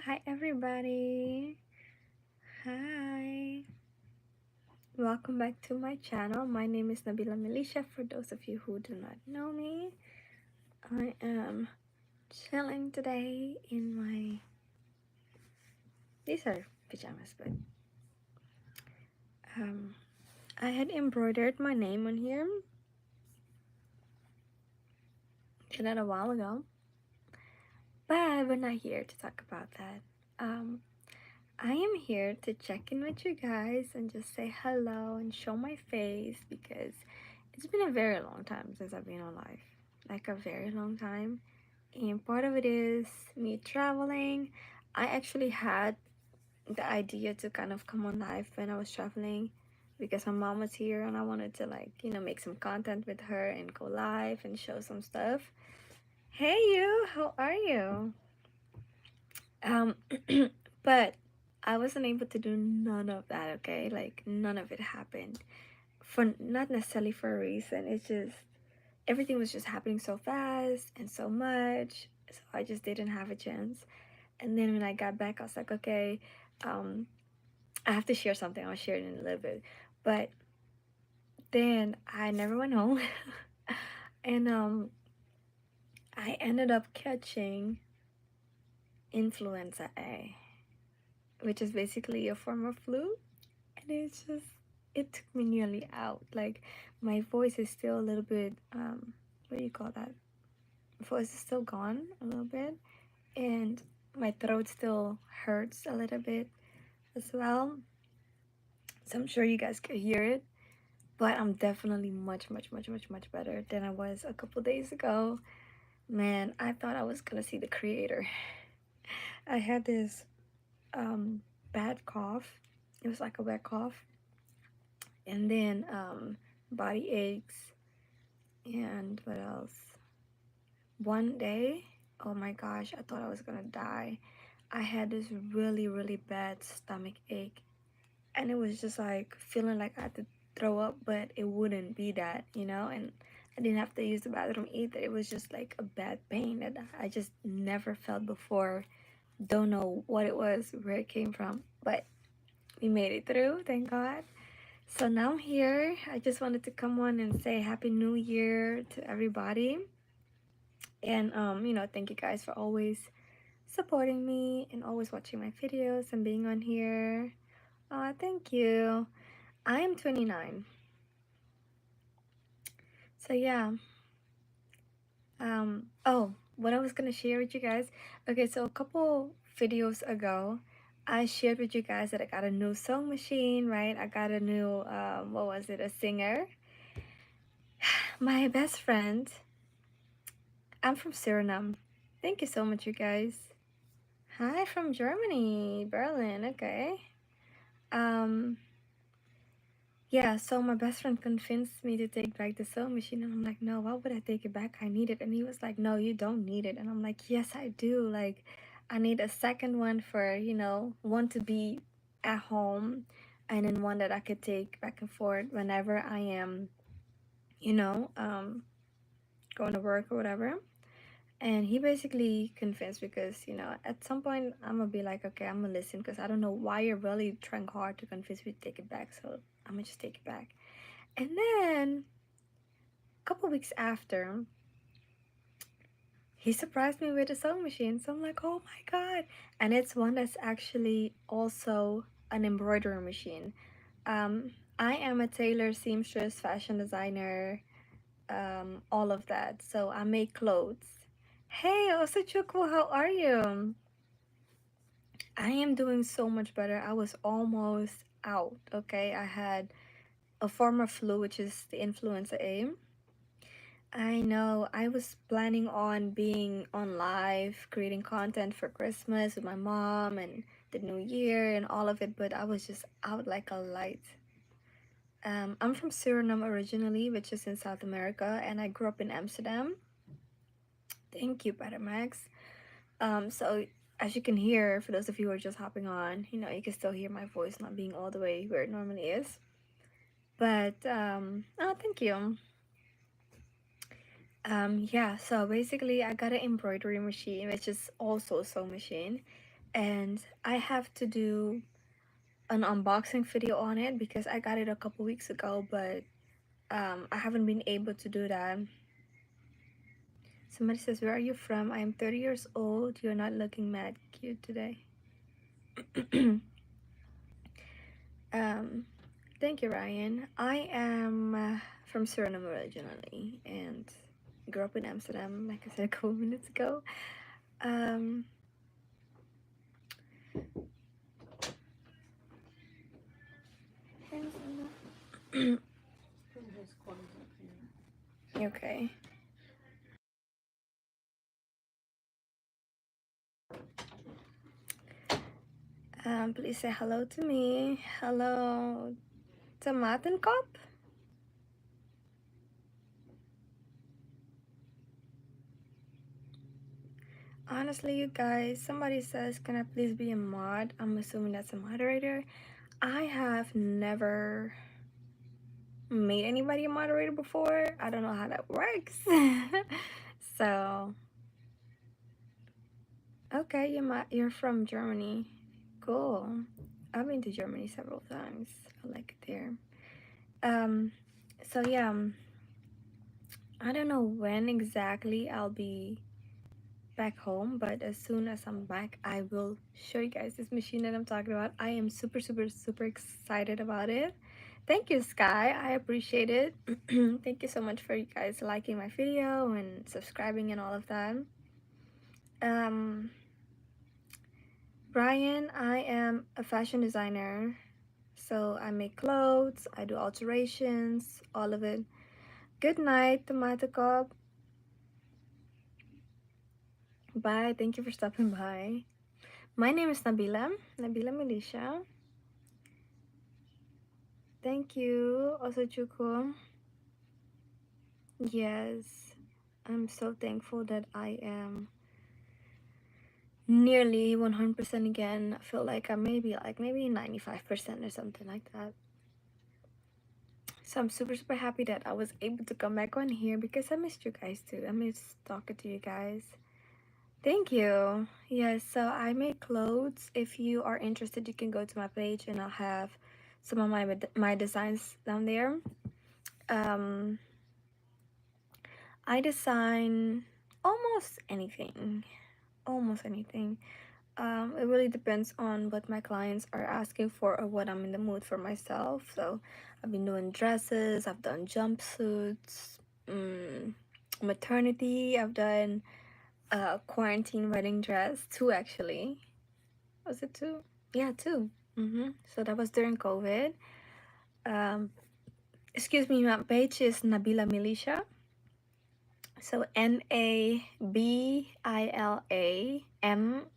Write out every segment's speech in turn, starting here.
Hi everybody. Hi. Welcome back to my channel. My name is Nabila Milicia. For those of you who do not know me, I am chilling today in my these are pajamas, but um I had embroidered my name on here. Did that a while ago. But we're not here to talk about that. I am here to check in with you guys and just say hello and show my face because it's been a very long time since I've been on live. Like a very long time. And part of it is me traveling. I actually had the idea to kind of come on live when I was traveling because my mom was here and I wanted to make some content with her and go live and show some stuff. Hey you, how are you? Um but I wasn't able to do none of that, okay? Like none of it happened. For not necessarily for a reason. It's just everything was just happening so fast and so much. So I just didn't have a chance. And then when I got back, I was like, okay, um, I have to share something. I'll share it in a little bit. But then I never went home. And I ended up catching influenza A, which is basically a form of flu. And it took me nearly out. Like, my voice is still a little bit, what do you call that? My voice is still gone a little bit. And my throat still hurts a little bit as well. So I'm sure you guys could hear it. But I'm definitely much better than I was a couple days ago. Man, I thought I was gonna see the creator. I had this bad cough. It was like a wet cough. And then body aches and what else? One day, oh my gosh, I thought I was gonna die. I had this really bad stomach ache, and it was just like feeling like I had to throw up, but it wouldn't be that, and I didn't have to use the bathroom either. It was just like a bad pain that I just never felt before. Don't know what it was, where it came from, but we made it through, thank God. So now I'm here. I just wanted to come on and say Happy New Year to everybody. And thank you guys for always supporting me and always watching my videos and being on here. Thank you. I am 29. So yeah. Oh, what I was gonna share with you guys. Okay, so a couple videos ago, I shared with you guys that I got a new sewing machine, right? I got a new what was it? A singer. My best friend. I'm from Suriname. Thank you so much, you guys. Hi from Germany, Berlin. Okay. Um, Yeah, so my best friend convinced me to take back the sewing machine, and I'm like, no, why would I take it back? I need it. And he was like, no, you don't need it. And I'm like, yes, I do. Like, I need a second one for, one to be at home, and then one that I could take back and forth whenever I am, you know, um, going to work or whatever. And he basically convinced because, at some point I'm gonna be like, okay, I'm gonna listen because I don't know why you're really trying hard to convince me to take it back. So I'm gonna just take it back. And then a couple weeks after, he surprised me with a sewing machine. So I'm like, oh my God. And it's one that's actually also an embroidery machine. I am a tailor, seamstress, fashion designer, all of that. So I make clothes. Hey, Osachuku, how are you? I am doing so much better. I was almost out, okay? I had a form of flu, which is the influenza A. I know. I was planning on being on live, creating content for Christmas with my mom and the new year and all of it, but I was just out like a light. I'm from Suriname originally, which is in South America, and I grew up in Amsterdam. Thank you, Better Max. So as you can hear, for those of you who are just hopping on, you can still hear my voice not being all the way where it normally is. But oh, thank you. Yeah, so basically I got an embroidery machine, which is also a sewing machine. and I have to do an unboxing video on it because I got it a couple weeks ago, but I haven't been able to do that. Somebody says, where are you from? I am 30 years old. You're not looking mad cute today. um, thank you, Ryan. I am from Suriname originally and grew up in Amsterdam, like I said a couple minutes ago. Um, okay. Please say hello to me. Hello, Tomatenkop. Honestly, you guys, somebody says, can I please be a mod? I'm assuming that's a moderator. I have never made anybody a moderator before. I don't know how that works. So, okay, you're from Germany. Cool. I've been to Germany several times. I like it there. So yeah, I don't know when exactly I'll be back home, but as soon as I'm back, I will show you guys this machine that I'm talking about. I am super excited about it. Thank you, Sky. I appreciate it. Thank you so much for you guys liking my video and subscribing and all of that. Brian, I am a fashion designer. So I make clothes, I do alterations, all of it. Good night, Tomato Cup. Bye. Thank you for stopping by. My name is Nabila Milicia. Thank you, Osachuko. Yes, I'm so thankful that I am nearly 100% again. I feel like I'm maybe 95% or something like that. So I'm super happy that I was able to come back on here because I missed you guys too. I missed talking to you guys. Thank you. Yes, so I make clothes. If you are interested, you can go to my page and I'll have some of my designs down there. I design almost anything. Almost anything. It really depends on what my clients are asking for or what I'm in the mood for myself. So I've been doing dresses, I've done jumpsuits, maternity, I've done quarantine wedding dress, two actually. Was it two? Yeah, two. So that was during COVID. Um, excuse me, my page is Nabila Milicia. So NABILA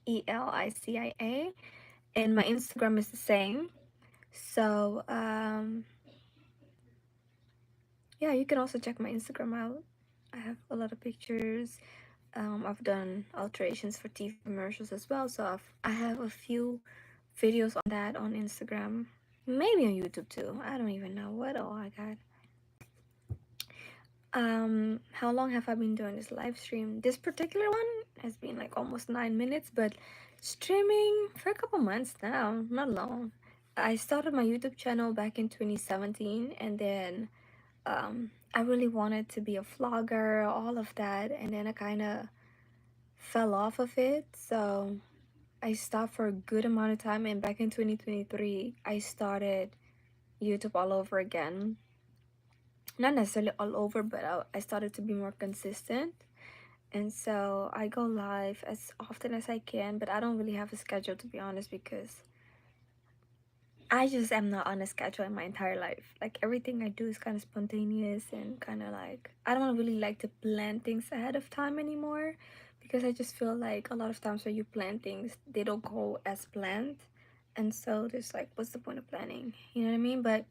MELICIA, and my Instagram is the same. So yeah, you can also check my Instagram out. I have a lot of pictures. I've done alterations for TV commercials as well. So I have a few videos on that on Instagram, maybe on YouTube too. I don't even know what all I got. How long have I been doing this live stream? This particular one has been like almost 9 minutes, but streaming for a couple months now, not long. I started my YouTube channel back in 2017, and then I really wanted to be a vlogger, all of that, and then I kind of fell off of it. So I stopped for a good amount of time, and back in 2023, I started YouTube all over again. Not necessarily all over, but I started to be more consistent. And so I go live as often as I can, but I don't really have a schedule, to be honest, because I just am not on a schedule in my entire life. Like everything I do is kind of spontaneous and kind of like I don't really like to plan things ahead of time anymore, because I just feel like a lot of times when you plan things, they don't go as planned. And so there's like, what's the point of planning? You know what I mean? But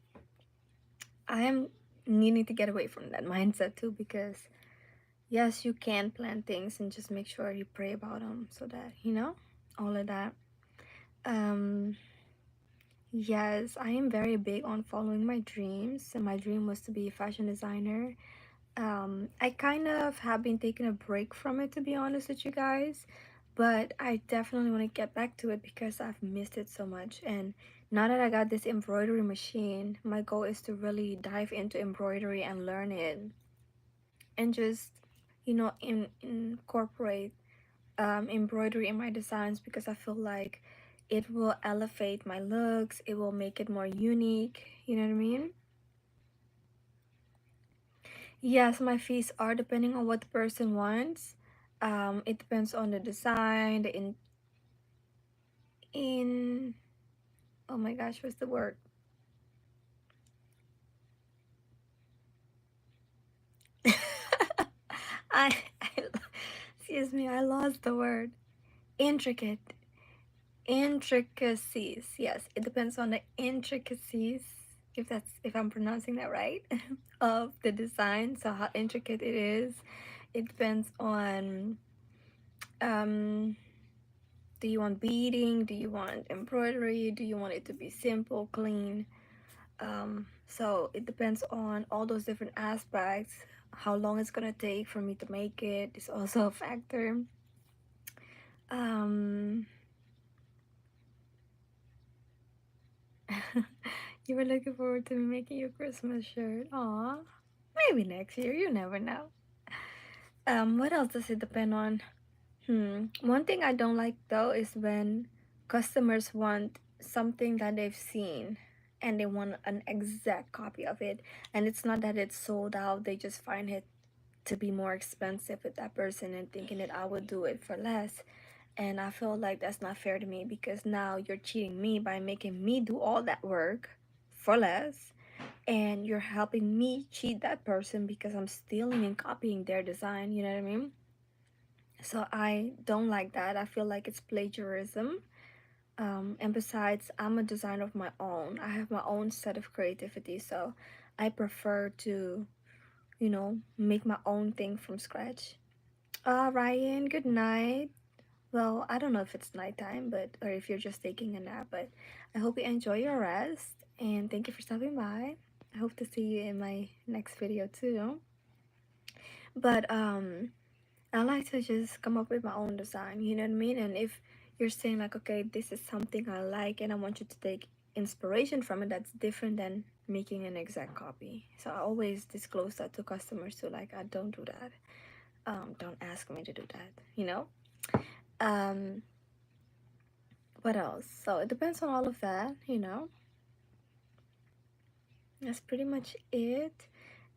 I am needing to get away from that mindset too, because yes, you can plan things and just make sure you pray about them so that, all of that. Yes, I am very big on following my dreams, and my dream was to be a fashion designer. I kind of have been taking a break from it, to be honest with you guys. but I definitely want to get back to it because I've missed it so much. And now that I got this embroidery machine, my goal is to really dive into embroidery and learn it, and just, incorporate embroidery in my designs, because I feel like it will elevate my looks, it will make it more unique, you know what I mean? Yes, my fees are depending on what the person wants. It depends on the design, the in oh my gosh, what's the word? I, I excuse me, I lost the word. Intricate. Intricacies. Yes, it depends on the intricacies, if I'm pronouncing that right, of the design. So how intricate it is. It depends on, um do you want beading? Do you want embroidery? Do you want it to be simple, clean? So it depends on all those different aspects. How long it's gonna take for me to make it is also a factor. Um, you were looking forward to me making your Christmas shirt. Aw, maybe next year. You never know. What else does it depend on? One thing I don't like though is when customers want something that they've seen and they want an exact copy of it, and it's not that it's sold out, they just find it to be more expensive with that person and thinking that I would do it for less. And I feel like that's not fair to me, because now you're cheating me by making me do all that work for less, and you're helping me cheat that person because I'm stealing and copying their design, you know what I mean? So I don't like that. I feel like it's plagiarism. And besides, I'm a designer of my own. I have my own set of creativity, so I prefer to, make my own thing from scratch. Ryan, good night. Well, I don't know if it's nighttime, or if you're just taking a nap, but I hope you enjoy your rest, and thank you for stopping by. I hope to see you in my next video too. But I like to just come up with my own design, you know what I mean? And if you're saying like, okay, this is something I like and I want you to take inspiration from it, that's different than making an exact copy. So I always disclose that to customers too, like, I don't do that. Don't ask me to do that, you know? Um, what else? So it depends on all of that, you know? That's pretty much it.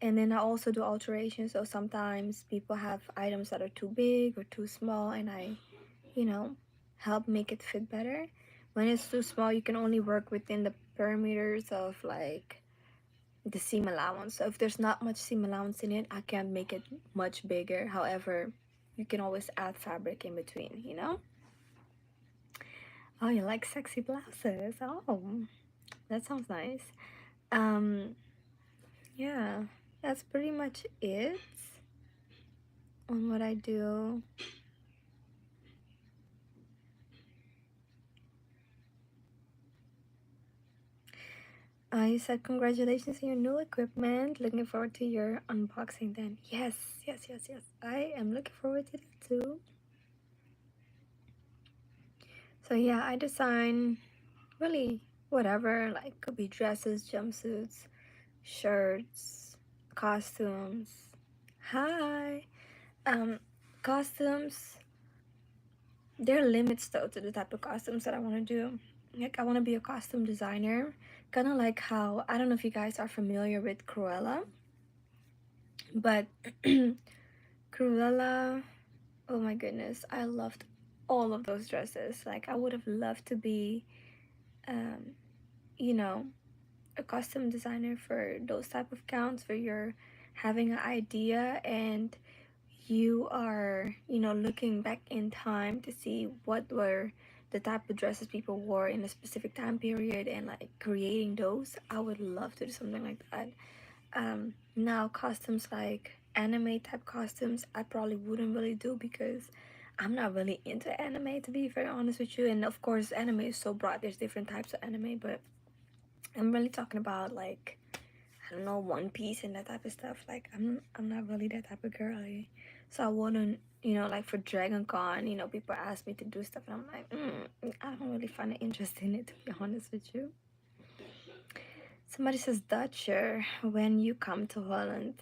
And then I also do alterations. So sometimes people have items that are too big or too small, and I, you know, help make it fit better. When it's too small, you can only work within the perimeters of like the seam allowance. So if there's not much seam allowance in it, I can't make it much bigger. However, you can always add fabric in between, you know? Oh, you like sexy blouses. Oh, that sounds nice. Um, yeah, that's pretty much it on what I do. You said congratulations on your new equipment. Looking forward to your unboxing then. Yes, yes, yes, yes. I am looking forward to that too. So yeah, I design really whatever, like could be dresses, jumpsuits, shirts, costumes. Hi. Um, Costumes, there are limits though to the type of costumes that I want to do. Like I want to be a costume designer, kind of like how, I don't know if you guys are familiar with Cruella, but Cruella, oh my goodness, I loved all of those dresses. Like I would have loved to be, um, you know, a costume designer for those type of gowns where you're having an idea and you are, looking back in time to see what were the type of dresses people wore in a specific time period and like creating those. I would love to do something like that. Now costumes like anime type costumes, I probably wouldn't really do because I'm not really into anime, to be very honest with you. And of course, anime is so broad. There's different types of anime, but I'm really talking about like, I don't know, One Piece and that type of stuff. Like I'm not really that type of girly, so I wouldn't you know, like for Dragon Con, you know, people ask me to do stuff, and I'm like, I don't really find it interesting, to be honest with you. Somebody says, Dutcher, when you come to Holland.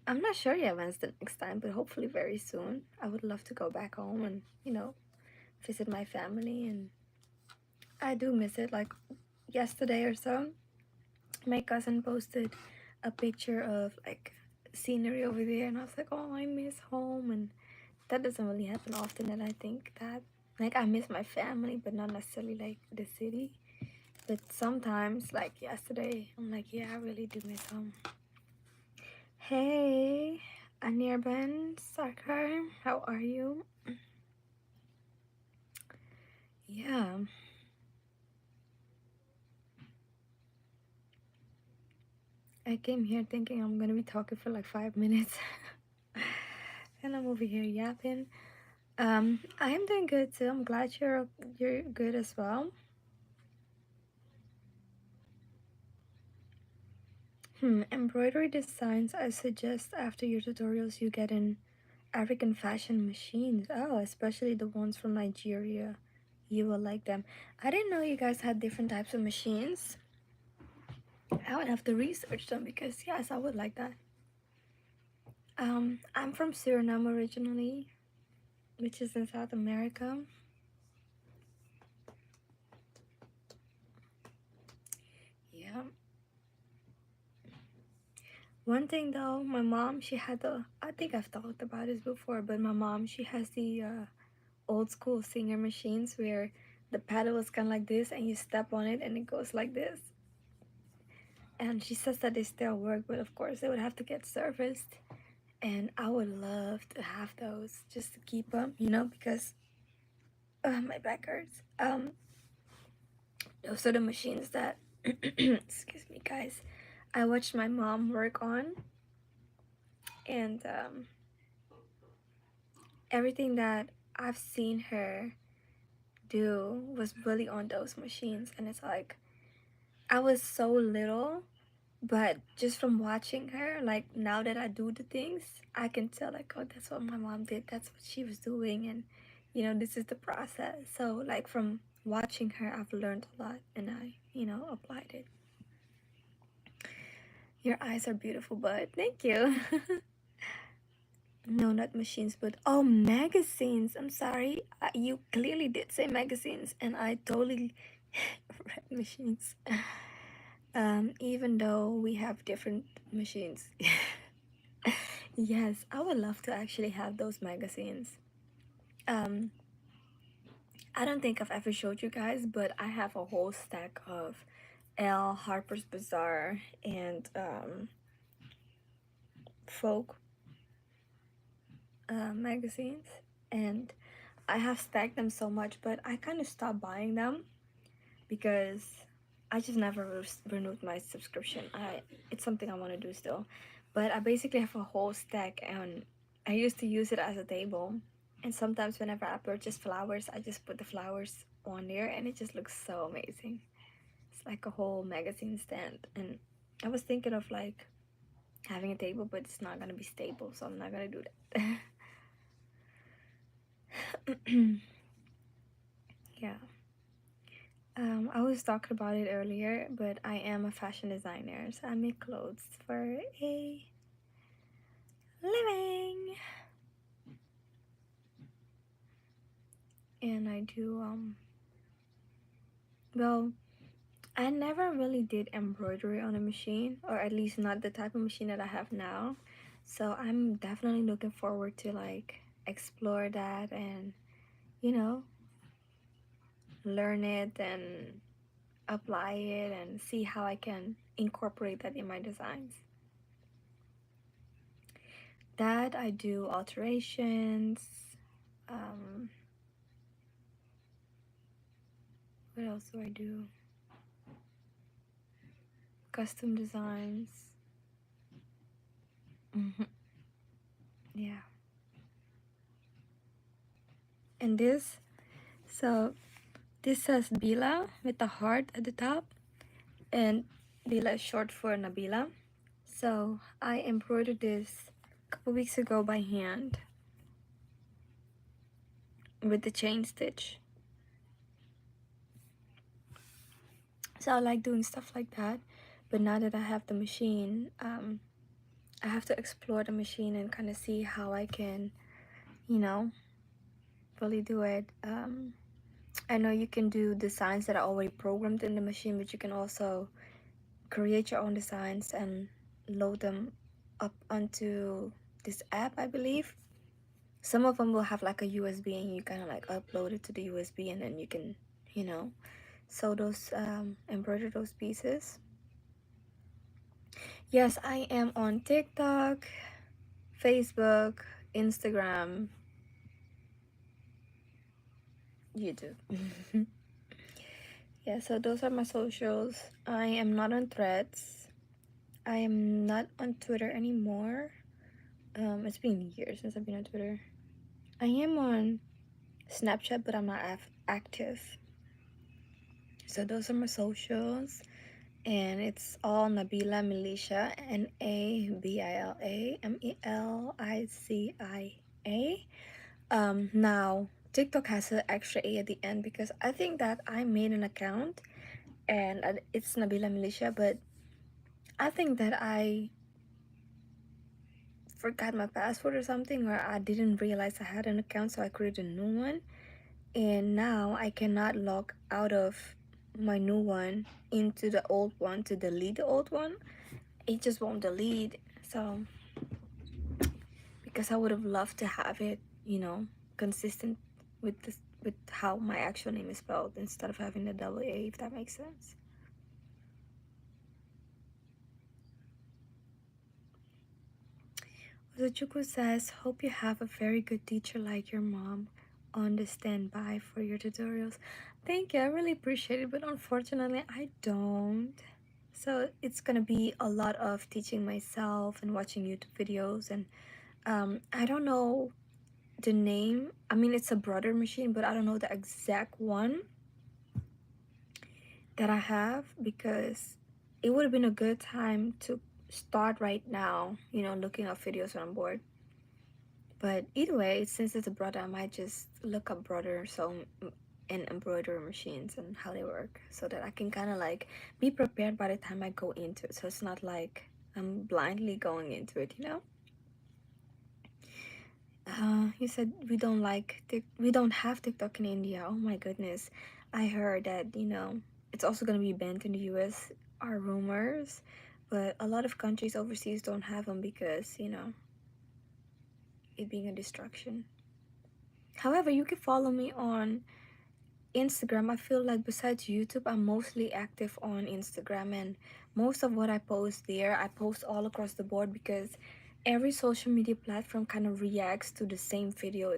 I'm not sure yet when's the next time, but hopefully very soon. I would love to go back home and, you know, visit my family, and I do miss it. Like yesterday or so, my cousin posted a picture of like scenery over there, and I was like, oh, I miss home. And that doesn't really happen often, and I think that like I miss my family, but not necessarily like the city. But sometimes, like yesterday, I'm like, yeah, I really do miss home. Hey, Anirban Sarkar, how are you? Yeah, I came here thinking I'm gonna be talking for like 5 minutes, and I'm over here yapping. I am doing good too. I'm glad you're good as well. Embroidery designs. I suggest after your tutorials you get in African fashion machines. Oh, especially the ones from Nigeria. You will like them. I didn't know you guys had different types of machines. I would have to research them because yes, I would like that. I'm from Suriname originally, which is in South America. Yeah. One thing though, my mom, she had I think I've talked about this before, but my mom, she has the old school Singer machines where the paddle is kind of like this and you step on it and it goes like this. And she says that they still work, but of course they would have to get serviced. And I would love to have those just to keep them, you know, because my back hurts. Those are the machines that, excuse me, guys, I watched my mom work on, and everything that I've seen her do was really on those machines. And it's like, I was so little, but just from watching her, like now that I do the things, I can tell, like, oh, that's what my mom did, that's what she was doing, and you know, this is the process. So, like, from watching her, I've learned a lot, and I, you know, applied it. Your eyes are beautiful, but thank you. No, not machines, but oh, magazines. I'm sorry. You clearly did say magazines, and I totally read machines. Even though we have different machines. Yes, I would love to actually have those magazines. Um, I don't think I've ever showed you guys, but I have a whole stack of Elle, Harper's Bazaar, and folk magazines, and I have stacked them so much, but I kind of stopped buying them because I just never renewed my subscription. It's something I want to do still, but I basically have a whole stack, and I used to use it as a table. And sometimes whenever I purchase flowers, I just put the flowers on there, and it just looks so amazing. It's like a whole magazine stand, and I was thinking of like having a table, but it's not gonna be stable, so I'm not gonna do that. Yeah. I was talking about it earlier, but I am a fashion designer, so I make clothes for a living. And I do, well, I never really did embroidery on a machine, or at least not the type of machine that I have now. So I'm definitely looking forward to like explore that and, you know, learn it and apply it and see how I can incorporate that in my designs. That I do alterations. Um, what else do I do? Custom designs. Yeah. And this, so this says Bila with the heart at the top, and Bila is short for Nabila. So I embroidered this a couple weeks ago by hand. with the chain stitch. So I like doing stuff like that. But now that I have the machine, I have to explore the machine and kind of see how I can, you know, really do it. I know you can do designs that are already programmed in the machine, but you can also create your own designs and load them up onto this app, I believe. Some of them will have like a USB and you kind of like upload it to the USB and then you can, you know, sew those, embroider those pieces. Yes, I am on TikTok, Facebook, Instagram, YouTube. Yeah, so those are my socials. I am not on Threads. I am not on Twitter anymore. It's been years since I've been on Twitter. I am on Snapchat, but I'm not active. So those are my socials, and it's all Nabila Milicia, NABILA MELICIA. Now TikTok has an extra A at the end because I think that I made an account and it's Nabila Milicia, but I think that I forgot my password or something, or I didn't realize I had an account, so I created a new one. And now I cannot log out of my new one into the old one to delete the old one. It just won't delete. So because I would have loved to have it, you know, consistent with this, with how my actual name is spelled instead of having the double A, if that makes sense. Zuchuku says, hope you have a very good teacher like your mom on the standby for your tutorials. Thank you, I really appreciate it, but unfortunately I don't. So it's gonna be a lot of teaching myself and watching YouTube videos, and I don't know the name. I mean, it's a brother machine, but I don't know the exact one that I have, because it would have been a good time to start right now, you know, looking up videos when I'm bored. But either way, since it's a brother, I might just look up brother and embroidery machines and how they work, so that I can kind of like be prepared by the time I go into it. So it's not like I'm blindly going into it, you know. You said we don't have TikTok in India. Oh my goodness, I heard that, you know, it's also gonna be banned in the US. Are rumors, but a lot of countries overseas don't have them because, you know, it being a distraction. However, you can follow me on Instagram. I feel like besides YouTube, I'm mostly active on Instagram, and most of what I post there, I post all across the board because every social media platform kind of reacts to the same video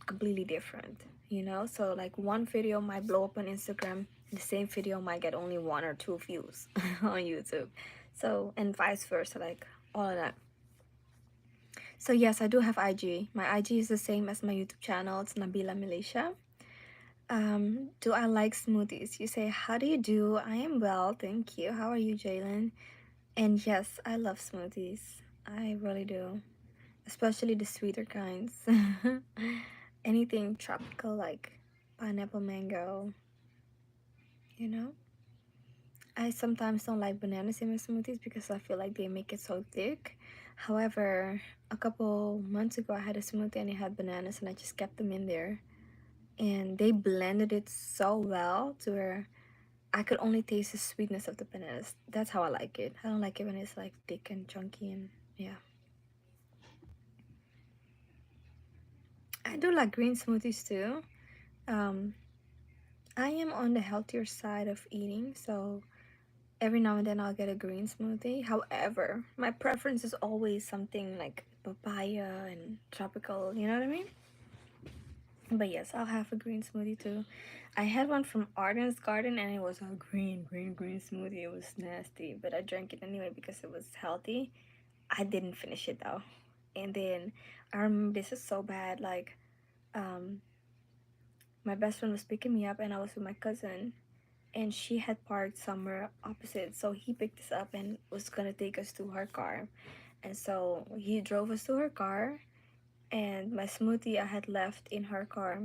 completely different, you know? So like one video might blow up on Instagram, the same video might get only 1 or 2 views on YouTube. So, and vice versa, like all of that. So yes, I do have IG. My IG is the same as my YouTube channel. It's Nabila Milicia. Do I like smoothies? You say, how do you do? I am well, thank you. How are you, Jalen? And yes, I love smoothies. I really do. Especially the sweeter kinds. Anything tropical like pineapple, mango, you know? I sometimes don't like bananas in my smoothies because I feel like they make it so thick. However, a couple months ago I had a smoothie and it had bananas and I just kept them in there. And they blended it so well to where I could only taste the sweetness of the bananas. That's how I like it. I don't like it when it's like thick and chunky, and yeah. I do like green smoothies too. Um, I am on the healthier side of eating, so every now and then I'll get a green smoothie. However, my preference is always something like papaya and tropical, you know what I mean? But yes, I'll have a green smoothie too. I had one from Arden's Garden and it was a green smoothie. It was nasty, but I drank it anyway because it was healthy. I didn't finish it though. And then I remember, this is so bad, like um my best friend was picking me up and I was with my cousin and she had parked somewhere opposite, so he picked us up and was gonna take us to her car. And so he drove us to her car, and my smoothie I had left in her car.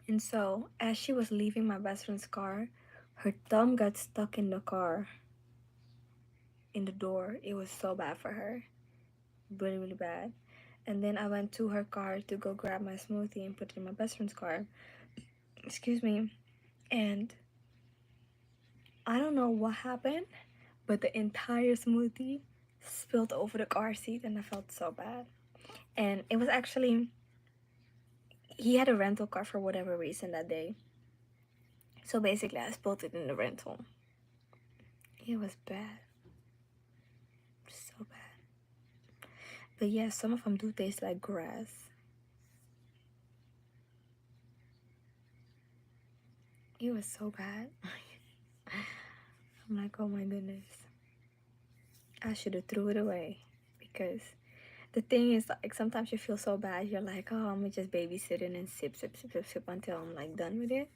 And so as she was leaving my best friend's car, her thumb got stuck in the car, in the door. It was so bad for her, really, really bad. And then I went to her car to go grab my smoothie and put it in my best friend's car. Excuse me. And I don't know what happened, but the entire smoothie spilled over the car seat, and I felt so bad. And it was actually, he had a rental car for whatever reason that day. So basically, I spilled it in the rental. It was bad. So bad. But yeah, some of them do taste like grass. It was so bad. I'm like, oh my goodness. I should have threw it away. Because the thing is, like, sometimes you feel so bad. You're like, oh, I'm just babysitting and sip, sip, sip, sip, sip until I'm like done with it.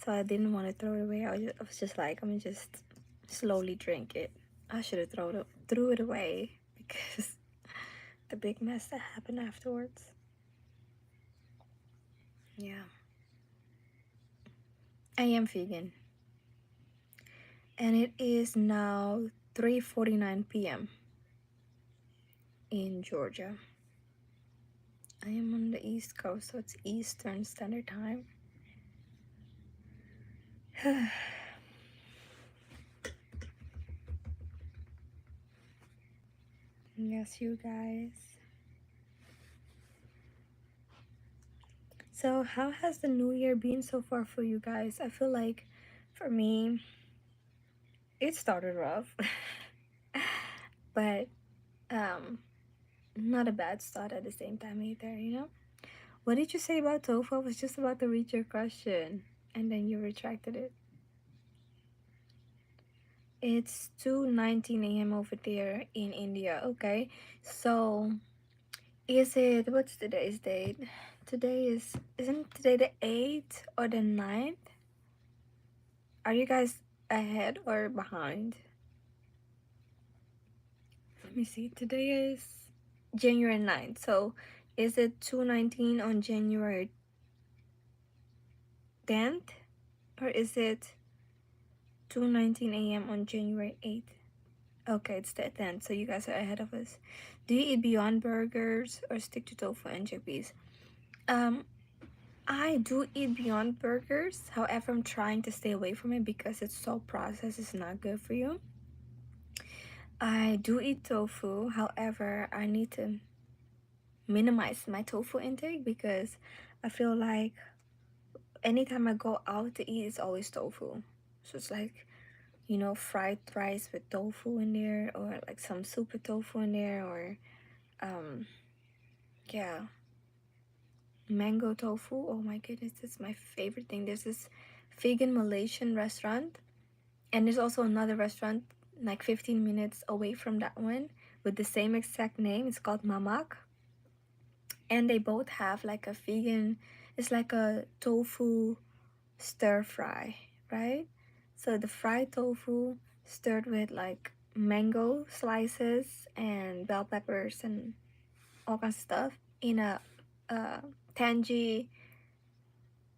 So I didn't want to throw it away. I was just like, I'm gonna just slowly drink it. I should have threw it away because the big mess that happened afterwards. Yeah. I am vegan. And it is now 3:49 p.m. in Georgia. I am on the East Coast, so it's Eastern Standard Time. Yes, you guys. So how has the new year been so far for you guys? I feel like for me, it started rough. But not a bad start at the same time either, you know? What did you say about tofu? I was just about to read your question and then you retracted it. It's 2:19 a.m. over there in India. Okay. So is it, what's today's date? Isn't today the 8th or the 9th? Are you guys ahead or behind? Let me see. Today is January 9th. So is it 2:19 on January 10th? Or is it 2:19 a.m. on January 8th? Okay, it's the 10th, so you guys are ahead of us. Do you eat Beyond Burgers or stick to tofu and chickpeas? I do eat Beyond Burgers. However, I'm trying to stay away from it because it's so processed. It's not good for you. I do eat tofu. However, I need to minimize my tofu intake because I feel like anytime I go out to eat, it's always tofu. So it's like, you know, fried rice with tofu in there, or like some super tofu in there, or yeah, mango tofu. Oh my goodness, that's my favorite thing. There's this vegan Malaysian restaurant, and there's also another restaurant like 15 minutes away from that one with the same exact name. It's called Mamak, and they both have like a vegan, it's like a tofu stir fry, right? So the fried tofu stirred with like mango slices and bell peppers and all kinds of stuff in a tangy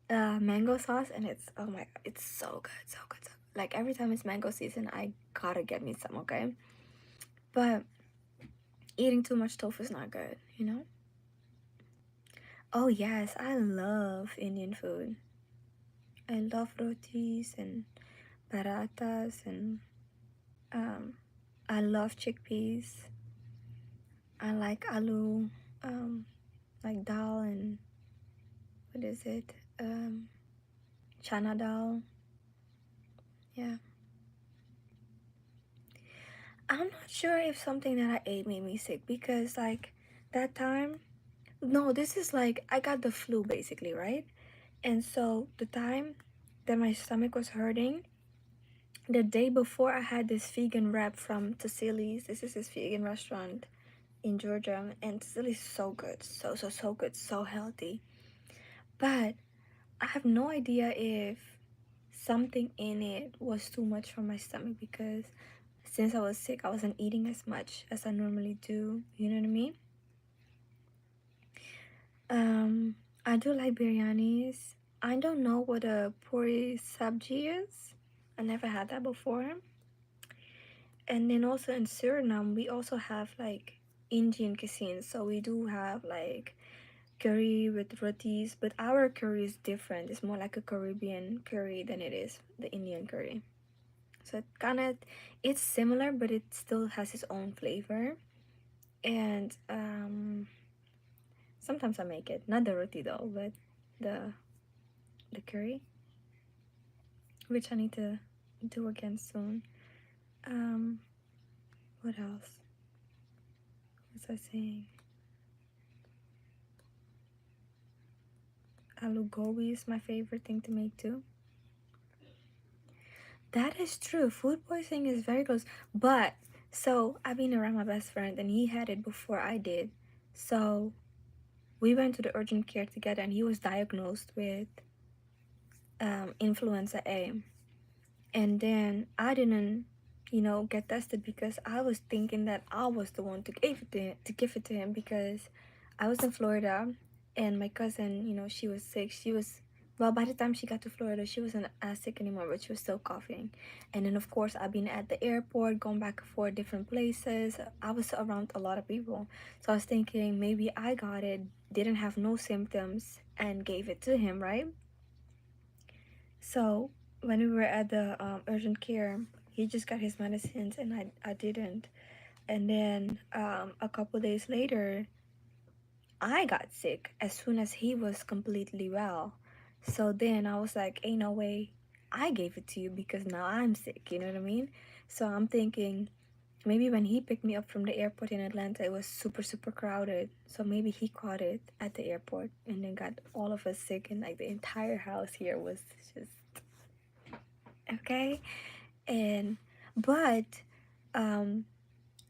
mango sauce, and it's, oh my god, it's so good, so good, so good. Like every time it's mango season, I gotta get me some, okay? But eating too much tofu is not good, you know? Oh yes, I love Indian food. I love rotis and parathas, and I love chickpeas. I like aloo, like dal, and what is it? Chana dal. Yeah. I'm not sure if something that I ate made me sick because like that time, no, this is like I got the flu basically, right? And so the time that my stomach was hurting, the day before I had this vegan wrap from Tassili's. This is this vegan restaurant in Georgia, and Tassili's so good, so good, so healthy. But I have no idea if something in it was too much for my stomach because since I was sick, I wasn't eating as much as I normally do. You know what I mean? I do like biryanis. I don't know what a puri sabji is. I never had that before. And then also in Suriname, we also have like Indian cuisine. So we do have like curry with rotis, but our curry is different. It's more like a Caribbean curry than it is the Indian curry. So it kind of it's similar, but it still has its own flavor. And sometimes I make it, not the roti though, but the the curry, which I need to do again soon. Um, what else was I saying? Aloo gobi is my favorite thing to make too. That is true. Food poisoning is very close. But so I've been around my best friend and he had it before I did. So we went to the urgent care together and he was diagnosed with influenza A. And then I didn't, get tested because I was thinking that I was the one to give it to him because I was in Florida and my cousin, she was sick. Well, by the time she got to Florida, she wasn't as sick anymore, but she was still coughing. And then of course I've been at the airport, going back and forth different places. I was around a lot of people. So I was thinking maybe I got it, didn't have no symptoms, and gave it to him, right? So when we were at the urgent care, he just got his medicines and I didn't. And then a couple days later, I got sick as soon as he was completely well. So then I was like, ain't no way I gave it to you because now I'm sick, you know what I mean? So I'm thinking maybe when he picked me up from the airport in Atlanta, it was super, super crowded. So maybe he caught it at the airport and then got all of us sick, and like the entire house here was just okay. And but um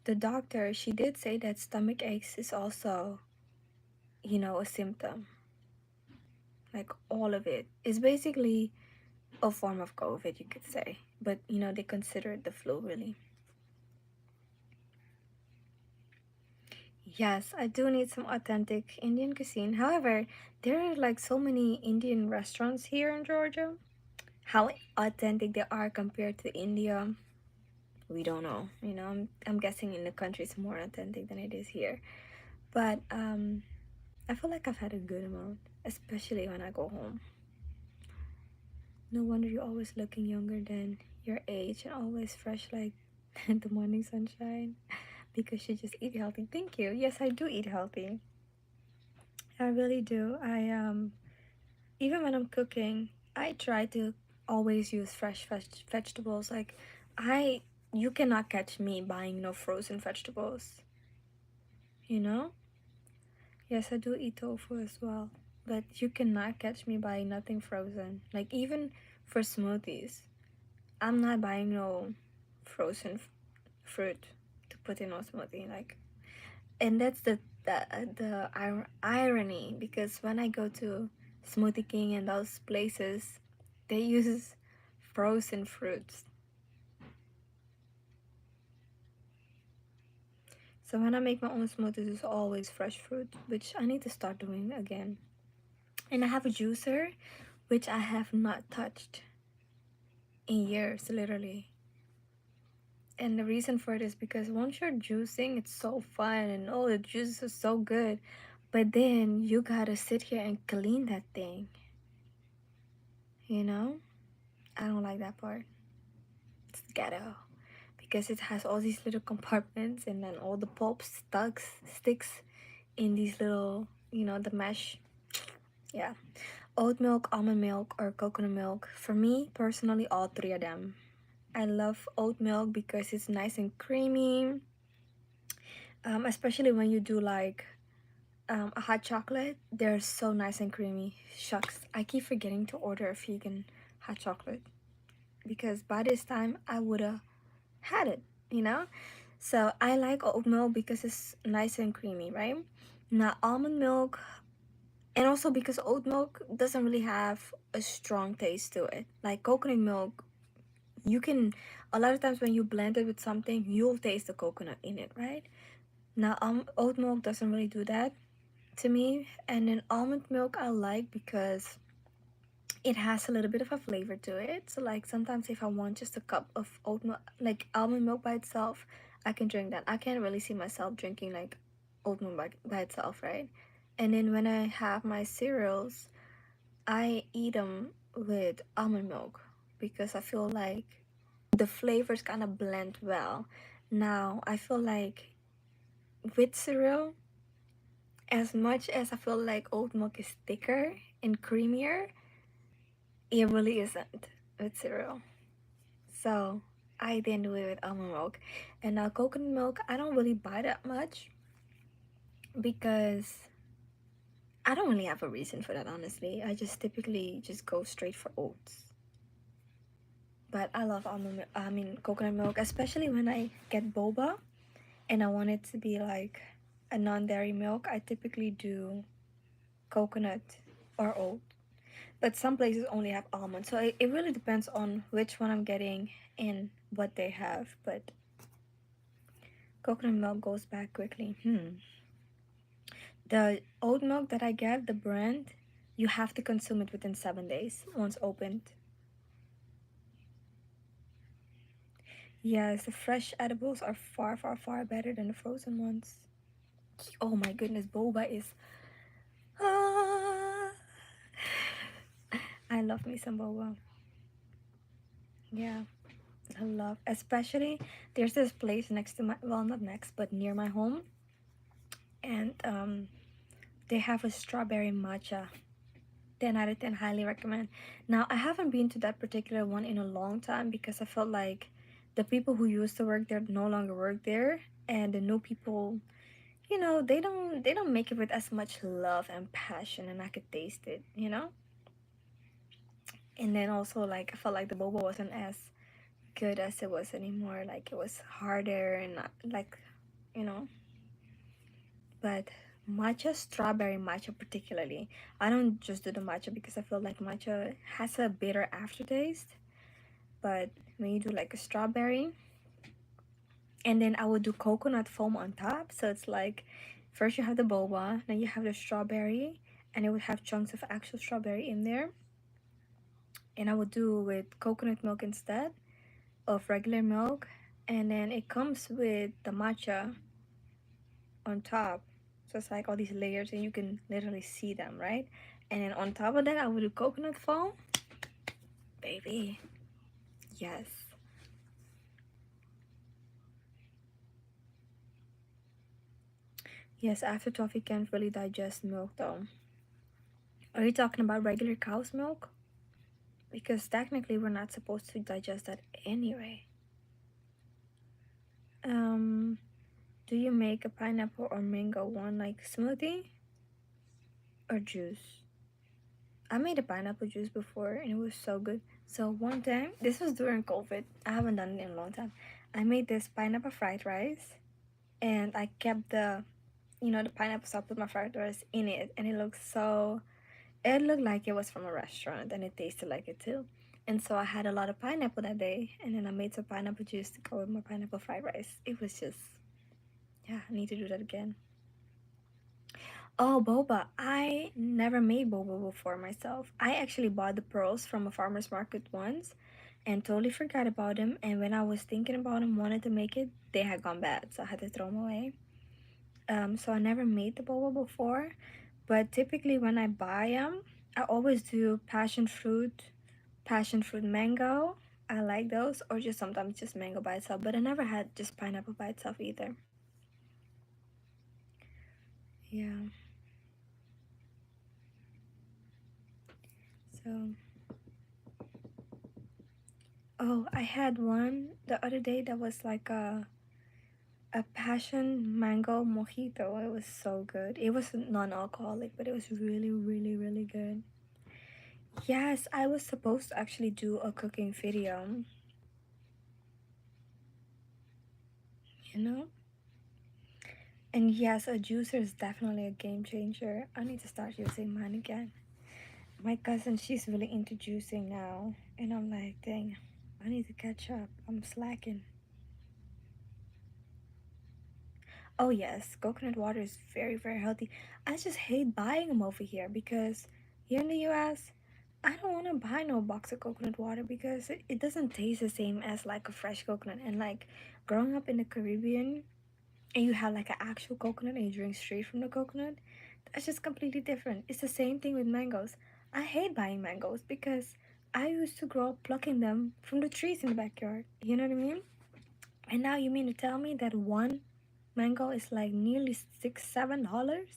the doctor, she did say that stomach aches is also, a symptom. Like all of it is basically a form of COVID, you could say, but they consider it the flu, really. Yes, I do need some authentic Indian cuisine. However, there are like so many Indian restaurants here in Georgia. How authentic they are compared to India, we don't know. I'm guessing in the country it's more authentic than it is here. But I feel like I've had a good amount, especially when I go home. No wonder you're always looking younger than your age and always fresh like the morning sunshine because you just eat healthy. Thank you. Yes, I do eat healthy. I really do. Even when I'm cooking, I try to always use fresh vegetables. Like I you cannot catch me buying no frozen vegetables, you know? Yes, I do eat tofu as well, but you cannot catch me buying nothing frozen. Like even for smoothies, I'm not buying no frozen fruit to put in a smoothie. Like, and that's the irony because when I go to Smoothie King and those places, they use frozen fruits. So when I make my own smoothies, it's always fresh fruit, which I need to start doing again. And I have a juicer, which I have not touched in years, literally. And the reason for it is because once you're juicing, it's so fun and oh, the juice is so good. But then you gotta sit here and clean that thing, you know? I don't like that part. It's ghetto because it has all these little compartments and then all the pulp sticks in these little, the mesh. Yeah. Oat milk, almond milk, or coconut milk. For me, personally, all three of them. I love oat milk because it's nice and creamy, especially when you do like a hot chocolate. They're so nice and creamy. Shucks, I keep forgetting to order a vegan hot chocolate because by this time I would have had it, you know? So I like oat milk because it's nice and creamy, right? Now, almond milk, and also because oat milk doesn't really have a strong taste to it. Like coconut milk, you can, a lot of times when you blend it with something, you'll taste the coconut in it, right? Now, oat milk doesn't really do that to me. And then almond milk I like because it has a little bit of a flavor to it. So like sometimes if I want just a cup of oat milk, like almond milk by itself, I can drink that. I can't really see myself drinking like oat milk by itself, right? And then when I have my cereals, I eat them with almond milk because I feel like the flavors kind of blend well. Now, I feel like with cereal, as much as I feel like oat milk is thicker and creamier, it really isn't with cereal. So I then do it with almond milk. And now coconut milk, I don't really buy that much because I don't really have a reason for that, honestly. I just typically just go straight for oats. But I love coconut milk, especially when I get boba and I want it to be like a non-dairy milk. I typically do coconut or oat. But some places only have almond, so it really depends on which one I'm getting and what they have. But coconut milk goes back quickly. The oat milk that I get, the brand, you have to consume it within 7 days once opened. Yes, the fresh edibles are far, far, far better than the frozen ones. Oh my goodness, boba is. Ah, I love me some boba. Yeah, I love. Especially, there's this place next to my. Well, not next, but near my home, and they have a strawberry matcha. 10 out of 10, highly recommend. Now, I haven't been to that particular one in a long time because I felt like the people who used to work there no longer work there, and the new people, they don't make it with as much love and passion, and I could taste it. And then also, like, I felt like the boba wasn't as good as it was anymore. Like, it was harder and not, like, you know. But matcha, strawberry matcha particularly, I don't just do the matcha because I feel like matcha has a bitter aftertaste. But when you do like a strawberry, and then I would do coconut foam on top, so it's like first you have the boba, then you have the strawberry, and it would have chunks of actual strawberry in there. And I would do with coconut milk instead of regular milk, and then it comes with the matcha on top. So it's like all these layers, and you can literally see them, right? And then on top of that, I would do coconut foam, baby. Yes. Yes, after 12, you can't really digest milk though. Are you talking about regular cow's milk? Because technically, we're not supposed to digest that anyway. Um, do you make a pineapple or mango one like smoothie or juice? I made a pineapple juice before and it was so good. So one time, this was during COVID. I haven't done it in a long time. I made this pineapple fried rice and I kept the pineapple sauce with my fried rice in it, and it looked like it was from a restaurant and it tasted like it too. And so I had a lot of pineapple that day, and then I made some pineapple juice to go with my pineapple fried rice. It was just, yeah, I need to do that again. Oh, boba. I never made boba before myself. I actually bought the pearls from a farmer's market once and totally forgot about them. And when I was thinking about them, wanted to make it, they had gone bad, so I had to throw them away. So I never made the boba before, but typically when I buy them, I always do passion fruit mango. I like those, or just sometimes just mango by itself. But I never had just pineapple by itself either. Yeah. So, oh, I had one the other day that was like a passion mango mojito. It was so good. It was non-alcoholic, but it was really, really, really good. Yes, I was supposed to actually do a cooking video, you know? And yes, a juicer is definitely a game changer. I need to start using mine again. My cousin, she's really into juicing now. And I'm like, dang, I need to catch up. I'm slacking. Oh, yes, coconut water is very, very healthy. I just hate buying them over here because here in the US, I don't want to buy no box of coconut water because it doesn't taste the same as like a fresh coconut. And like growing up in the Caribbean, and you have like an actual coconut and you drink straight from the coconut, that's just completely different. It's the same thing with mangoes. I hate buying mangoes because I used to grow up plucking them from the trees in the backyard. You know what I mean? And now you mean to tell me that one mango is like nearly $6, $7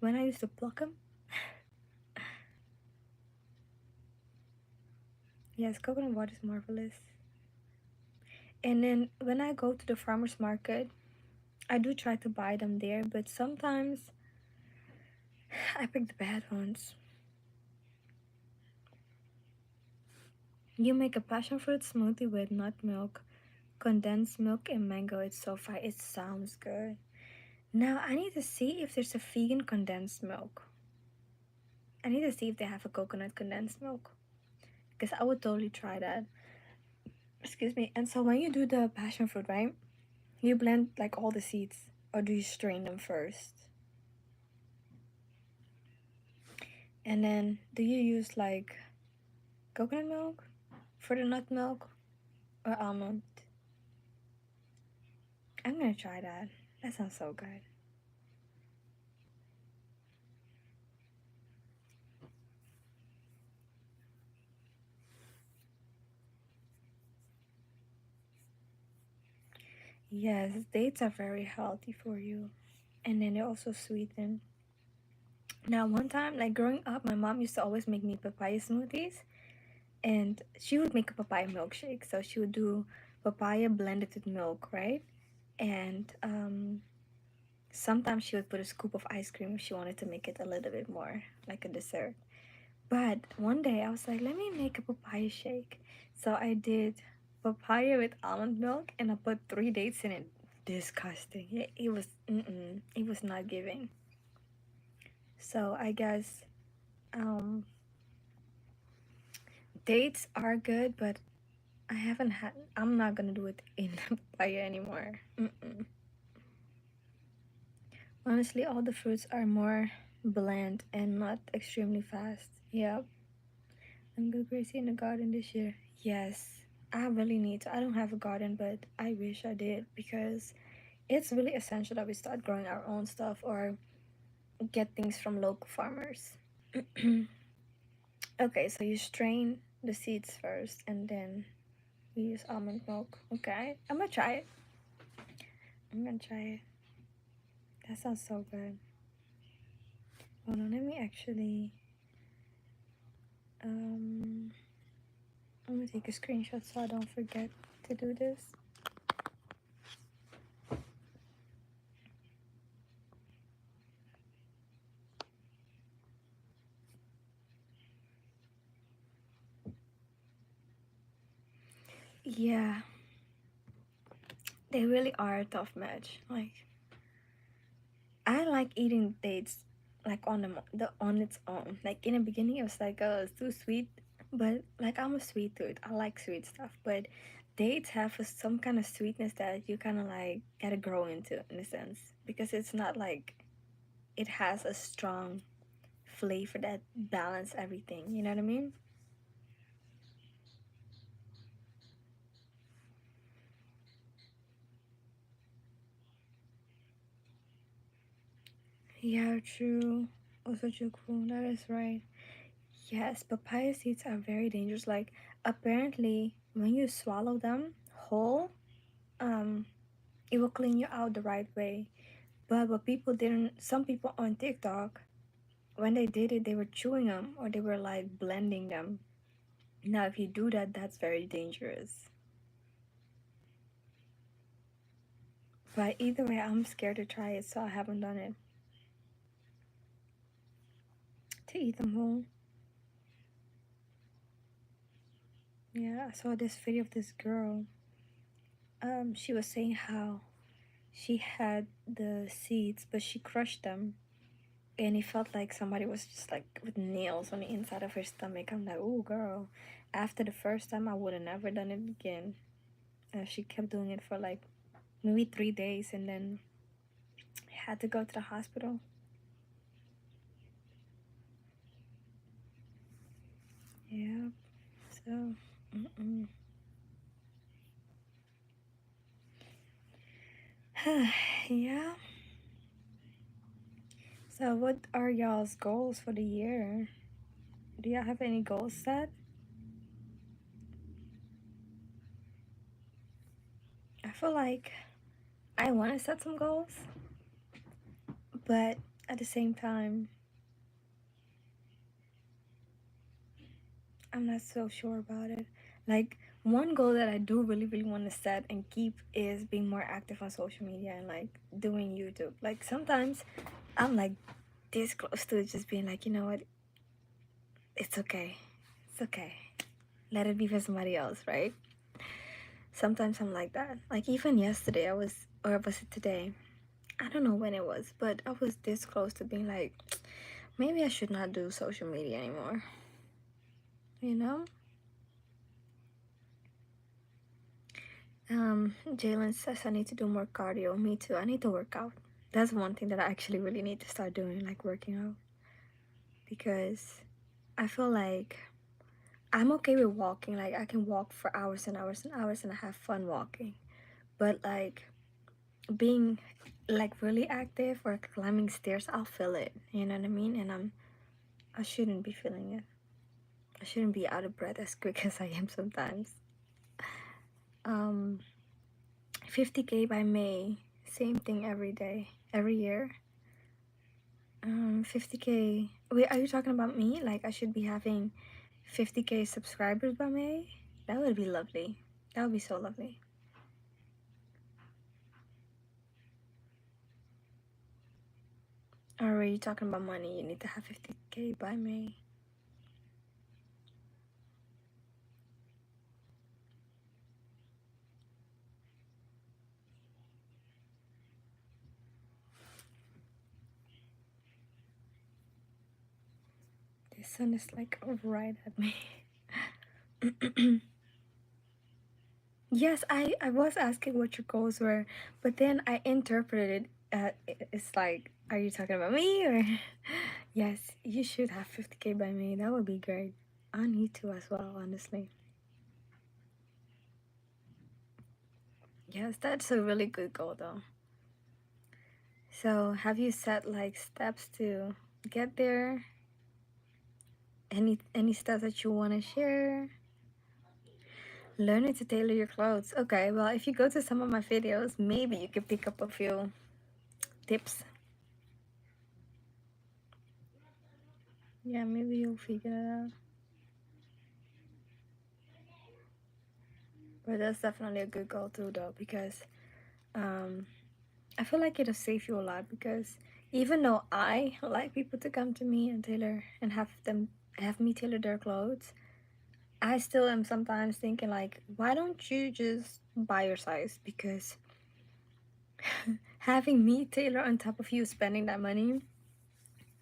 when I used to pluck them? Yes, coconut water is marvelous. And then when I go to the farmer's market, I do try to buy them there, but sometimes I pick the bad ones. You make a passion fruit smoothie with nut milk, condensed milk, and mango. It's so fine. It sounds good. Now I need to see if there's a vegan condensed milk. I need to see if they have a coconut condensed milk because I would totally try that. Excuse me. And so when you do the passion fruit, right? You blend like all the seeds, or do you strain them first? And then do you use like coconut milk for the nut milk or almond? I'm gonna try that. That sounds so good. Yes, dates are very healthy for you. And then they're also sweetened. Now, one time, like growing up, my mom used to always make me papaya smoothies. And she would make a papaya milkshake. So she would do papaya blended with milk, right? And sometimes she would put a scoop of ice cream if she wanted to make it a little bit more like a dessert. But one day I was like, let me make a papaya shake. So I did papaya with almond milk and I put 3 dates in it. Disgusting. It was, it was not giving. So I guess um, dates are good, but I'm not gonna do it in papaya anymore. Honestly, all the fruits are more bland and not extremely fast. Yep. I'm go crazy in the garden this year. Yes, I really need to. I don't have a garden, but I wish I did because it's really essential that we start growing our own stuff or get things from local farmers. Okay, so you strain the seeds first and then you use almond milk. Okay, I'm gonna try it. I'm gonna try it. That sounds so good. Hold on, let me actually. Um, I'm gonna take a screenshot so I don't forget to do this. Yeah, they really are a tough match. Like, I like eating dates like on the on its own. Like in the beginning, it was like, oh, it's too sweet, but like I'm a sweet tooth. I like sweet stuff, but dates have some kind of sweetness that you kind of like gotta grow into in a sense because it's not like it has a strong flavor that balance everything. You know what I mean? Yeah, true. Also true. Cool. That is right. Yes, papaya seeds are very dangerous. Like apparently, when you swallow them whole, um, it will clean you out the right way. But what people didn't, some people on TikTok, when they did it, they were chewing them or they were like blending them. Now, if you do that, that's very dangerous. But either way, I'm scared to try it, so I haven't done it. To eat them whole. Yeah, I saw this video of this girl. She was saying how she had the seeds, but she crushed them and it felt like somebody was just like with nails on the inside of her stomach. I'm like, oh, girl. After the first time, I would have never done it again. She kept doing it for like maybe 3 days and then had to go to the hospital. Yeah. So, mm-mm. Yeah. So, what are y'all's goals for the year? Do y'all have any goals set? I feel like I want to set some goals, but at the same time, I'm not so sure about it. Like, one goal that I do really, really want to set and keep is being more active on social media and like doing YouTube. Like, sometimes I'm like this close to just being like, you know what? It's okay. It's okay. Let it be for somebody else, right? Sometimes I'm like that. Like, even yesterday, or was it today? I don't know when it was, but I was this close to being like, maybe I should not do social media anymore. You know? Jalen says I need to do more cardio. Me too. I need to work out. That's one thing that I actually really need to start doing, like working out. Because I feel like I'm okay with walking. Like, I can walk for hours and hours and hours and I have fun walking. But like being like really active or climbing stairs, I'll feel it. You know what I mean? And I shouldn't be feeling it. I shouldn't be out of breath as quick as I am sometimes. Um, 50K by May. Same thing every day, every year. 50K. Wait, are you talking about me? Like, I should be having 50K subscribers by May? That would be lovely. That would be so lovely. Or are you talking about money? You need to have 50K by May. The sun is like right at me. Yes, I was asking what your goals were, but then I interpreted it's like, are you talking about me or? Yes, you should have 50K by me. That would be great. I need to as well, honestly. Yes, that's a really good goal though. So, have you set like steps to get there? Any steps that you want to share? Learning to tailor your clothes. Okay, well, if you go to some of my videos, maybe you could pick up a few tips. Yeah, maybe you'll figure it out. But that's definitely a good goal too, though, because um, I feel like it'll save you a lot. Because even though I like people to come to me and tailor and have me tailor their clothes, I still am sometimes thinking like, why don't you just buy your size? Because having me tailor on top of you spending that money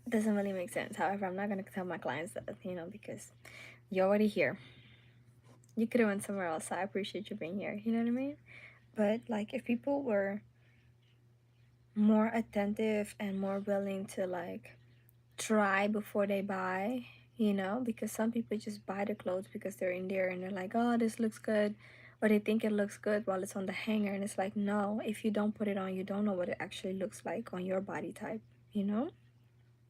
doesn't really make sense. However, I'm not gonna tell my clients that, because you're already here. You could have went somewhere else. So I appreciate you being here. You know what I mean? But like, if people were more attentive and more willing to like try before they buy, because some people just buy the clothes because they're in there and they're like, oh, this looks good, or they think it looks good while it's on the hanger, and it's like, no, if you don't put it on, you don't know what it actually looks like on your body type, you know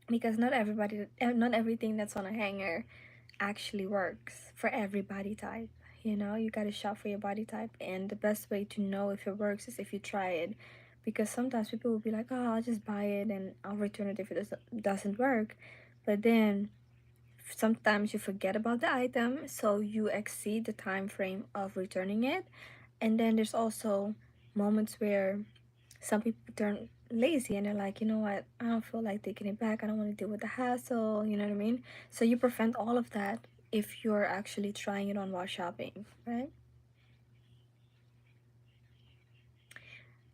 because not everything that's on a hanger actually works for every body type. You got to shop for your body type, and the best way to know if it works is if you try it, because sometimes people will be like, oh, I'll just buy it and I'll return it if it doesn't work. But then sometimes you forget about the item, so you exceed the time frame of returning it. And then there's also moments where some people turn lazy and they're like, you know what, I don't feel like taking it back, I don't want to deal with the hassle, you know what I mean? So you prevent all of that if you're actually trying it on while shopping, right?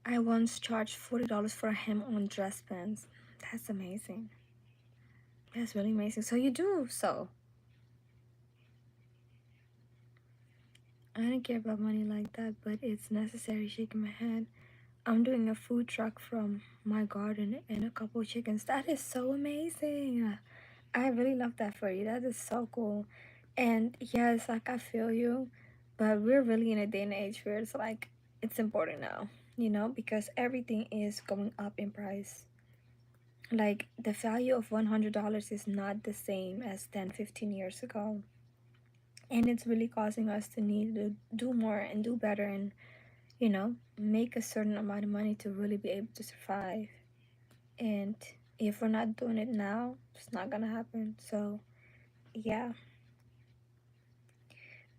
I once charged $40 for a hem on dress pants. That's amazing. That's really amazing. So you do so. I don't care about money like that, but it's necessary. Shaking my head. I'm doing a food truck from my garden and a couple chickens. That is so amazing. I really love that for you. That is so cool. And yes, like I feel you, but we're really in a day and age where it's like it's important now, because everything is going up in price. Like the value of $100 is not the same as 10, 15 years ago. And it's really causing us to need to do more and do better and, make a certain amount of money to really be able to survive. And if we're not doing it now, it's not gonna happen. So, yeah.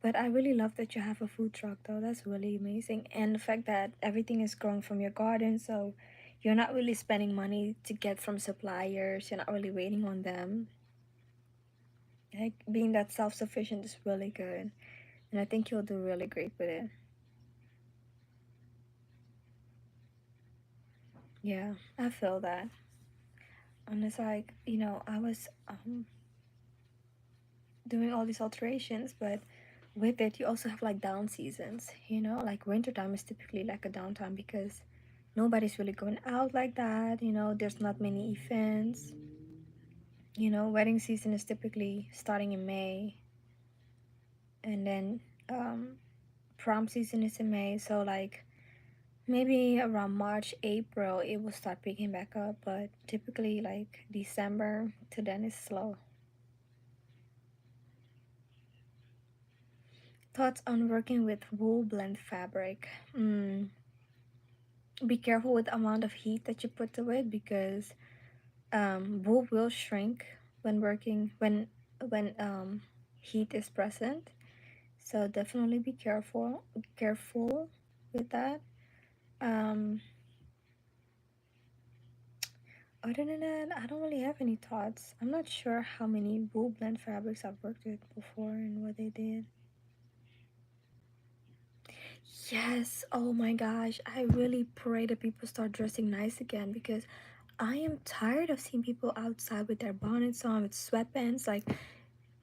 But I really love that you have a food truck, though. That's really amazing. And the fact that everything is growing from your garden, so you're not really spending money to get from suppliers, you're not really waiting on them. Like, being that self sufficient is really good. And I think you'll do really great with it. Yeah, I feel that. And it's like, I was doing all these alterations, but with it, you also have like down seasons, like wintertime is typically like a downtime because nobody's really going out like that, there's not many events, wedding season is typically starting in May, and then um, prom season is in May, so like maybe around March, April, it will start picking back up, but typically like December to then is slow. Thoughts on working with wool blend fabric? Be careful with the amount of heat that you put to it because wool will shrink when working when heat is present. So definitely be careful with that. Um, Other than that, I don't really have any thoughts. I'm not sure how many wool blend fabrics I've worked with before and what they did. Yes, oh my gosh, I really pray that people start dressing nice again because I am tired of seeing people outside with their bonnets on, with sweatpants. Like,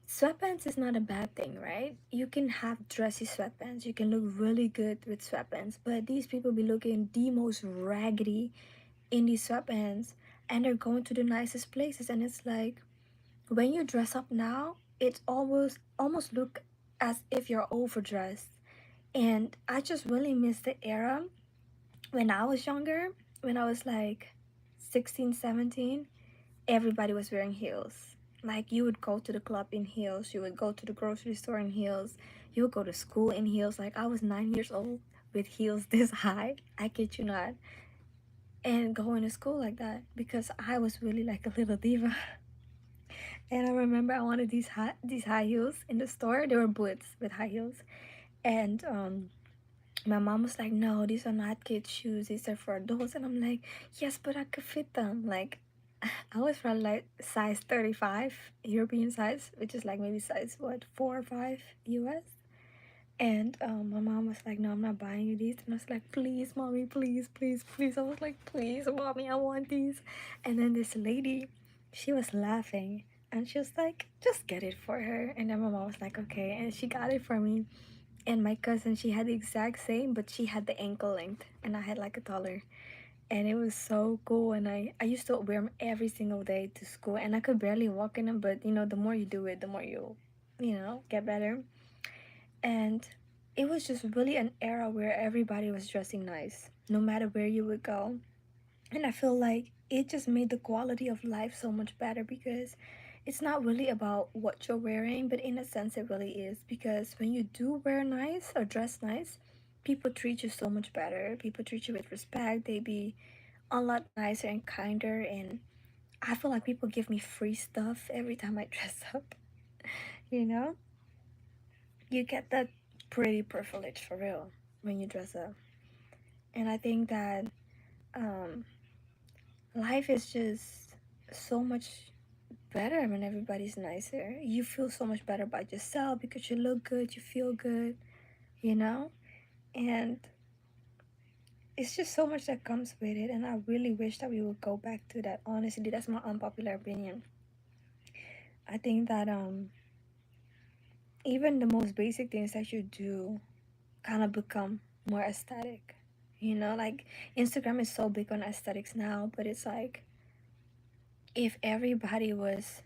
sweatpants is not a bad thing, right? You can have dressy sweatpants. You can look really good with sweatpants. But these people be looking the most raggedy in these sweatpants and they're going to the nicest places. And it's like, when you dress up now, it's almost look as if you're overdressed. And I just really miss the era when I was younger, when I was like 16, 17, everybody was wearing heels. Like you would go to the club in heels, you would go to the grocery store in heels, you would go to school in heels. Like I was 9 years old with heels this high. I kid you not. And going to school like that because I was really like a little diva. And I remember I wanted these high heels in the store. They were boots with high heels. And my mom was like, no, these are not kids' shoes. These are for adults. And I'm like, yes, but I could fit them. Like, I was probably like size 35, European size, which is like maybe size, what, 4 or 5 US. And my mom was like, no, I'm not buying you these. And I was like, please, mommy, please, please, please. I was like, please, mommy, I want these. And then this lady, she was laughing. And she was like, just get it for her. And then my mom was like, okay. And she got it for me. And my cousin, she had the exact same, but she had the ankle length, and I had like a taller. And it was so cool. And I used to wear them every single day to school, and I could barely walk in them. But the more you do it, the more you get better. And it was just really an era where everybody was dressing nice, no matter where you would go. And I feel like it just made the quality of life so much better because it's not really about what you're wearing, but in a sense, it really is. Because when you do wear nice or dress nice, people treat you so much better. People treat you with respect. They be a lot nicer and kinder. And I feel like people give me free stuff every time I dress up. You know, you get that pretty privilege for real when you dress up. And I think that um, life is just so much better when everybody's nicer. You feel so much better about yourself because you look good, you feel good, you know? And it's just so much that comes with it. And I really wish that we would go back to that. Honestly, that's my unpopular opinion. I think that even the most basic things that you do kind of become more aesthetic. Like Instagram is so big on aesthetics now, but it's like if everybody was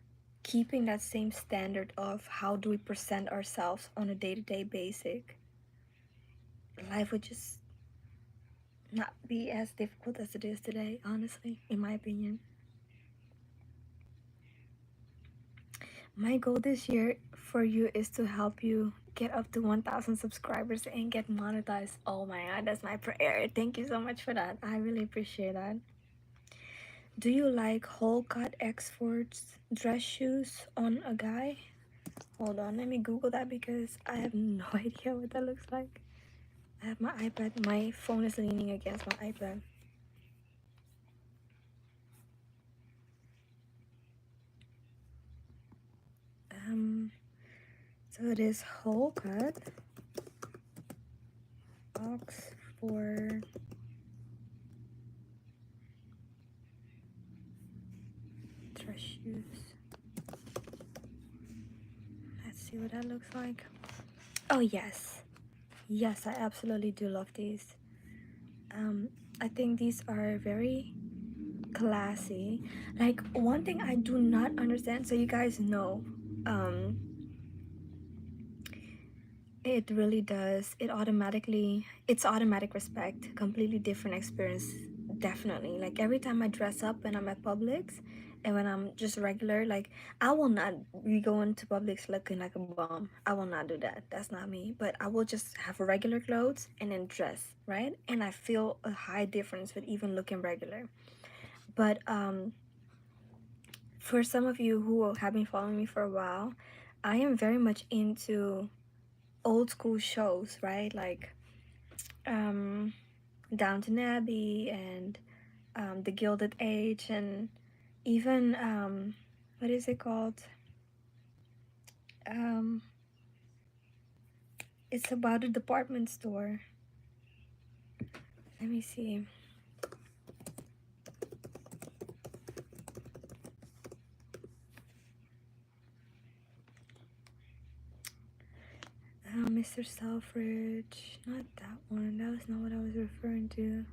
keeping that same standard of how do we present ourselves on a day-to-day basis, life would just not be as difficult as it is today, honestly, in my opinion. My goal this year for you is to help you get up to 1,000 subscribers and get monetized. Oh my god, that's my prayer. Thank you so much for that. I really appreciate that. Do you like whole cut X-Force dress shoes on a guy? Hold on, let me Google that because I have no idea what that looks like. I have my iPad. My phone is leaning against my iPad. So it is whole cut Oxford dress shoes. Let's see what that looks like. Oh yes, yes, I absolutely do love these. I think these are very classy. Like, one thing I do not understand, so you guys know, it really does. It's automatic respect, completely different experience, definitely. Like, every time I dress up when I'm at Publix and when I'm just regular, like, I will not be going to Publix looking like a bum. I will not do that. That's not me. But I will just have regular clothes and then dress, right? And I feel a high difference with even looking regular. But for some of you who have been following me for a while, I am very much into old school shows, right? Like um, Downton Abbey and The Gilded Age, and even what is it called? Um, it's about a department store. Let me see. Mr. Selfridge. Not that one. That was not what I was referring to.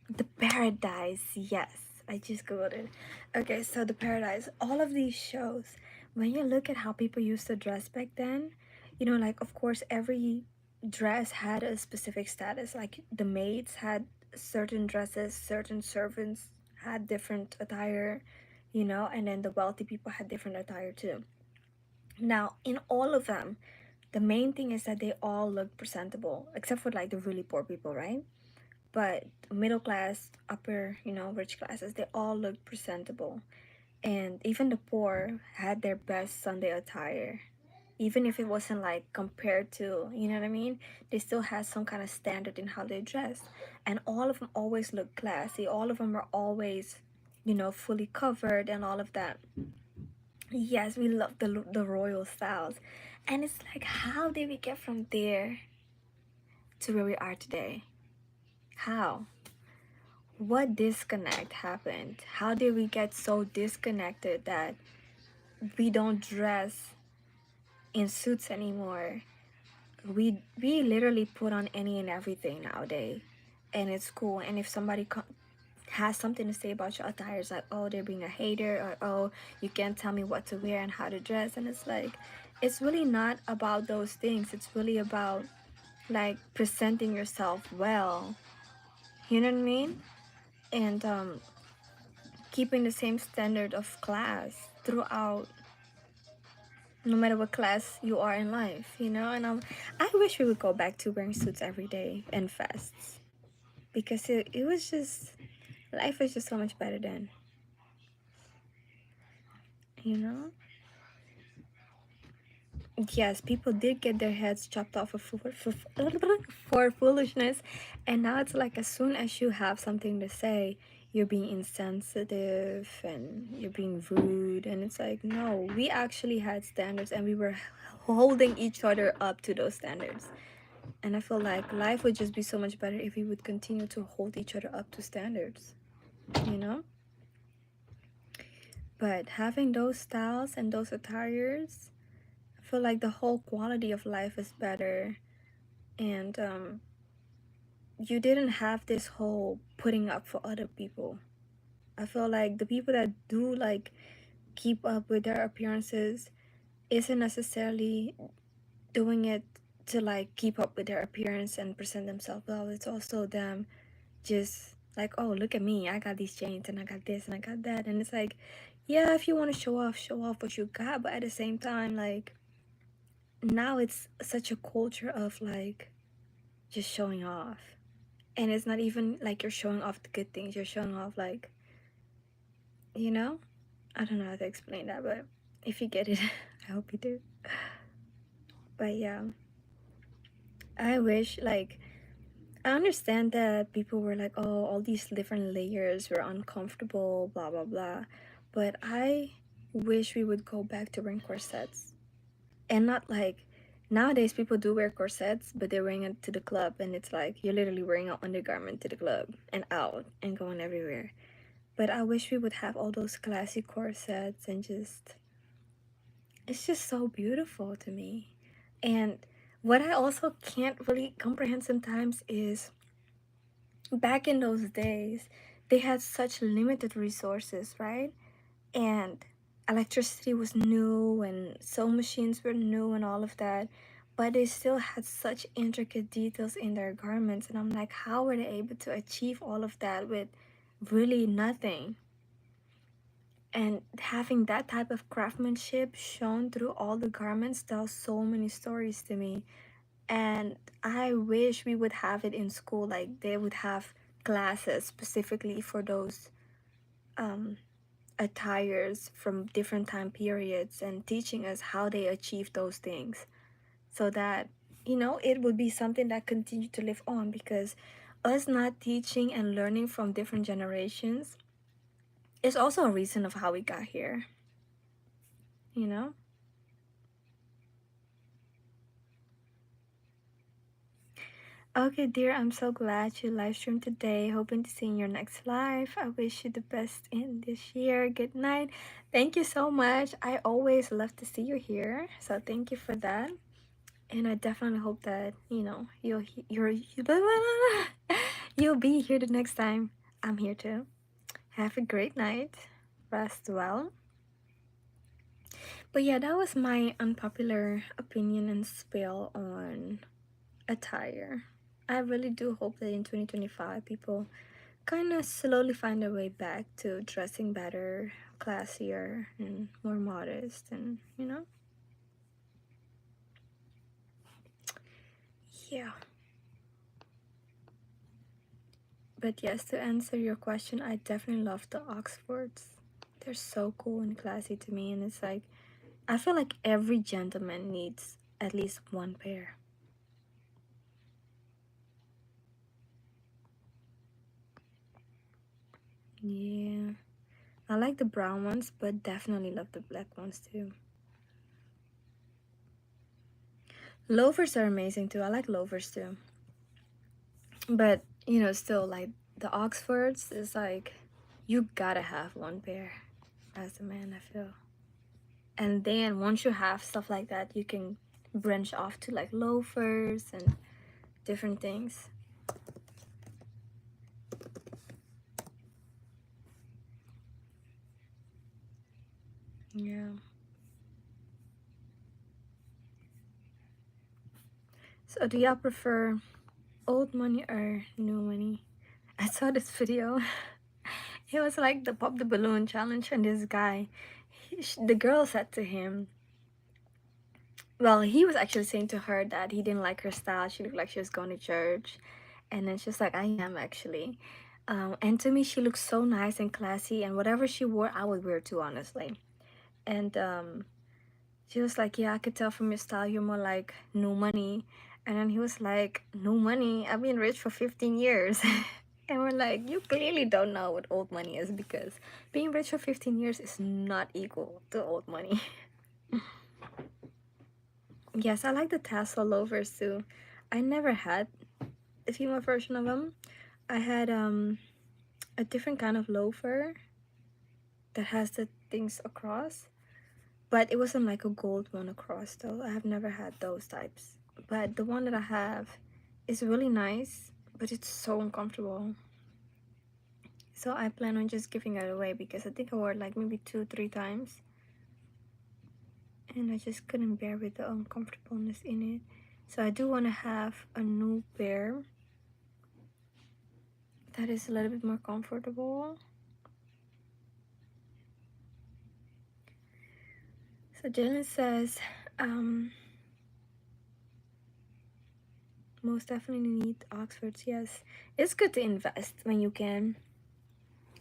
The Paradise. Yes, I just googled it. Okay, so The Paradise. All of these shows, when you look at how people used to dress back then, you know, like, of course, every dress had a specific status. Like, the maids had certain dresses, certain servants had different attire, you know, and then the wealthy people had different attire too. Now, in all of them, the main thing is that they all look presentable, except for like the really poor people, right? But middle class, upper, you know, rich classes, they all looked presentable. And even the poor had their best Sunday attire. Even if it wasn't like compared to, you know what I mean? They still had some kind of standard in how they dressed. And all of them always looked classy. All of them are always, you know, fully covered and all of that. Yes, we love the royal styles. And it's like, how did we get from there to where we are today? How? What disconnect happened? How did we get so disconnected that we don't dress in suits anymore? We literally put on any and everything nowadays, and it's cool. And if somebody has something to say about your attire, it's like, oh, they're being a hater, or oh, you can't tell me what to wear and how to dress. And it's like, it's really not about those things. It's really about like presenting yourself well. You know what I mean? And keeping the same standard of class throughout, no matter what class you are in life, you know. And I wish we would go back to wearing suits every day and fests, because it was just, life was just so much better then, you know. Yes, people did get their heads chopped off for foolishness, and now it's like as soon as you have something to say, you're being insensitive and you're being rude, and it's like, no, we actually had standards and we were holding each other up to those standards. And I feel like life would just be so much better if we would continue to hold each other up to standards, you know? But having those styles and those attires, I feel like the whole quality of life is better. And you didn't have this whole putting up for other people. I feel like the people that do like keep up with their appearances isn't necessarily doing it to like keep up with their appearance and present themselves well. It's also them just like, oh, look at me, I got these chains and I got this and I got that. And it's like, yeah, if you want to show off what you got, but at the same time, like, now it's such a culture of like just showing off. And it's not even like you're showing off the good things, you're showing off like, you know, I don't know how to explain that, but if you get it, I hope you do. But yeah, I wish like I understand that people were like, oh, all these different layers were uncomfortable, blah blah blah. But I wish we would go back to wearing corsets. And not like nowadays people do wear corsets, but they're wearing it to the club and it's like you're literally wearing an undergarment to the club and out and going everywhere. But I wish we would have all those classy corsets and just it's just so beautiful to me. And what I also can't really comprehend sometimes is back in those days, they had such limited resources, right? And electricity was new and sewing machines were new and all of that. But they still had such intricate details in their garments. And I'm like, how were they able to achieve all of that with really nothing? And having that type of craftsmanship shown through all the garments tells so many stories to me. And I wish we would have it in school, like they would have classes specifically for those um, attires from different time periods and teaching us how they achieve those things so that, you know, it would be something that continue to live on because us not teaching and learning from different generations is also a reason of how we got here, you know? Okay, dear, I'm so glad you live streamed today. Hoping to see you in your next live. I wish you the best in this year. Good night. Thank you so much. I always love to see you here. So thank you for that. And I definitely hope that, you know, you'll be here the next time I'm here too. Have a great night. Rest well. But yeah, that was my unpopular opinion and spill on attire. I really do hope that in 2025 people kind of slowly find their way back to dressing better, classier, and more modest, and you know, yeah. But yes, to answer your question, I definitely love the Oxfords. They're so cool and classy to me, and it's like I feel like every gentleman needs at least one pair. Yeah, I like the brown ones, but definitely love the black ones too. Loafers are amazing too. I like loafers too. But, you know, still like the Oxfords is like you gotta have one pair as a man, I feel. And then once you have stuff like that, you can branch off to like loafers and different things. Yeah. So do y'all prefer old money or new money? I saw this video. It was like the pop the balloon challenge, and this guy, the girl said to him, well, he was actually saying to her that he didn't like her style. She looked like she was going to church. And then she's like, I am actually. And to me, she looked so nice and classy. And whatever she wore, I would wear too, honestly. And she was like, yeah, I could tell from your style, you're more like new money. And then he was like, new money? I've been rich for 15 years. And we're like, you clearly don't know what old money is because being rich for 15 years is not equal to old money. Yes, I like the tassel loafers too. I never had a female version of them. I had a different kind of loafer that has the things across, but it wasn't like a gold one across though. I have never had those types. But the one that I have is really nice, but it's so uncomfortable. So I plan on just giving it away because I think I wore it like maybe 2 3 times, and I just couldn't bear with the uncomfortableness in it. So I do want to have a new pair that is a little bit more comfortable. So Jalen says, most definitely need Oxfords. Yes, it's good to invest when you can.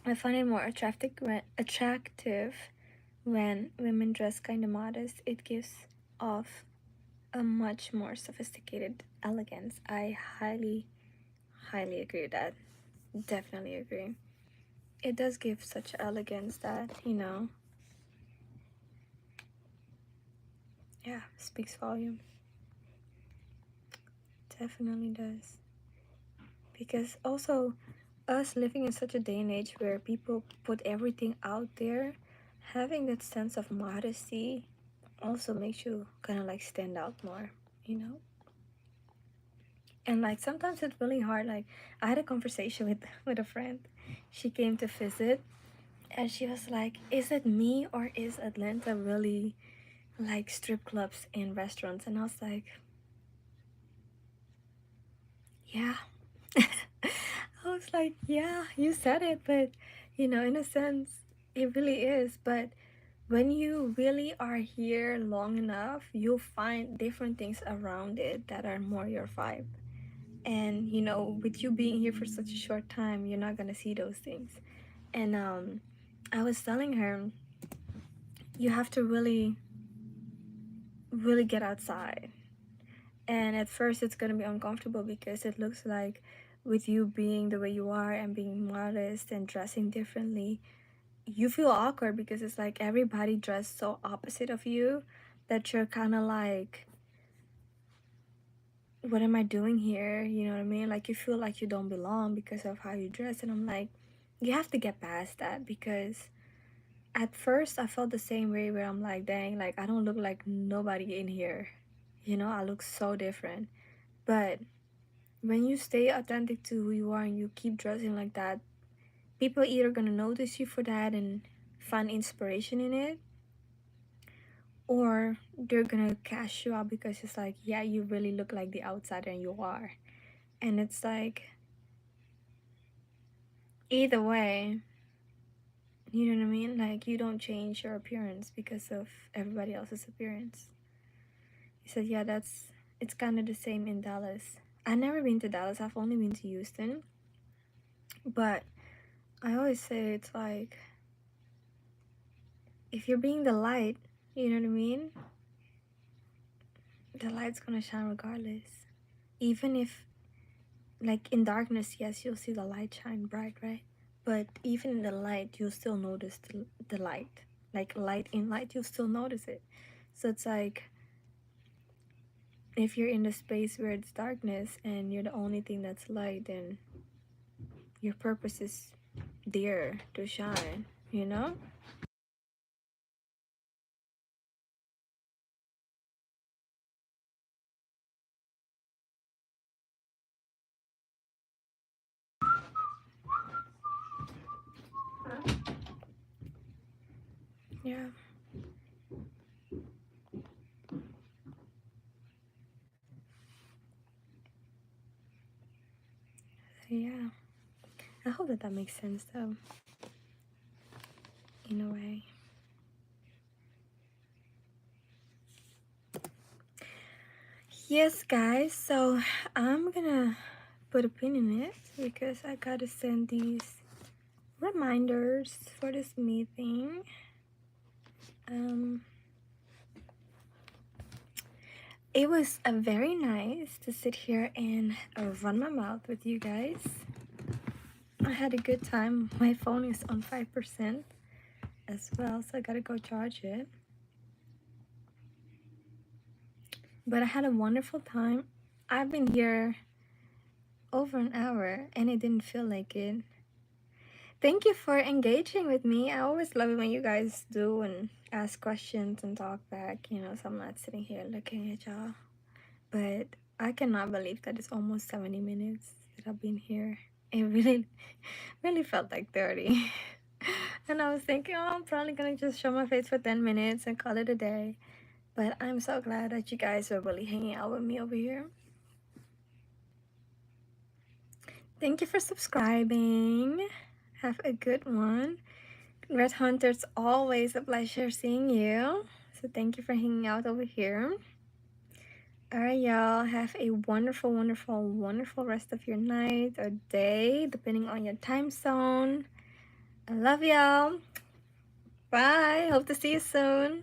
I find it more attractive when women dress kind of modest. It gives off a much more sophisticated elegance. I highly agree with that. Definitely agree. It does give such elegance that, yeah, speaks volume. Definitely does. Because also, us living in such a day and age where people put everything out there, having that sense of modesty also makes you kind of like stand out more, you know? And like sometimes it's really hard. Like I had a conversation with a friend. She came to visit and she was like, is it me or is Atlanta really like strip clubs and restaurants? And I was like, yeah. I was like, yeah, you said it, but in a sense, it really is. But when you really are here long enough, you'll find different things around it that are more your vibe. And with you being here for such a short time, you're not gonna see those things. And I was telling her, you have to really, really get outside. And at first, it's gonna be uncomfortable because it looks like with you being the way you are and being modest and dressing differently, you feel awkward because it's like everybody dressed so opposite of you that you're kind of like, what am I doing here? You know what I mean? Like you feel like you don't belong because of how you dress. And I'm like, you have to get past that because at first I felt the same way where I'm like, dang, like I don't look like nobody in here. I look so different. But when you stay authentic to who you are and you keep dressing like that, people either gonna notice you for that and find inspiration in it, or they're gonna cash you out because it's like, yeah, you really look like the outsider and you are. And it's like, either way, you know what I mean? Like, you don't change your appearance because of everybody else's appearance. He said, yeah, it's kind of the same in Dallas. I've never been to Dallas, I've only been to Houston. But I always say it's like, if you're being the light, you know what I mean? The light's gonna shine regardless. Even if, like, in darkness, yes, you'll see the light shine bright, right? But even in the light, you'll still notice the light. Like, light in light, you'll still notice it. So it's like, if you're in the space where it's darkness and you're the only thing that's light, then your purpose is there to shine, you know? Yeah. Yeah. I hope that makes sense, though, in a way. Yes, guys. So I'm gonna put a pin in it because I gotta send these reminders for this meeting. It was very nice to sit here and run my mouth with you guys. I had a good time. My phone is on 5% as well, so I gotta go charge it. But I had a wonderful time. I've been here over an hour and it didn't feel like it. Thank you for engaging with me. I always love it when you guys do and ask questions and talk back, so I'm not sitting here looking at y'all. But I cannot believe that it's almost 70 minutes that I've been here. it really felt like 30. And I was thinking, oh, I'm probably gonna just show my face for 10 minutes and call it a day. But I'm so glad that you guys are really hanging out with me over here. Thank you for subscribing. Have a good one. Red Hunter, it's always a pleasure seeing you. So thank you for hanging out over here. Alright, y'all. Have a wonderful, wonderful, wonderful rest of your night or day, depending on your time zone. I love y'all. Bye. Hope to see you soon.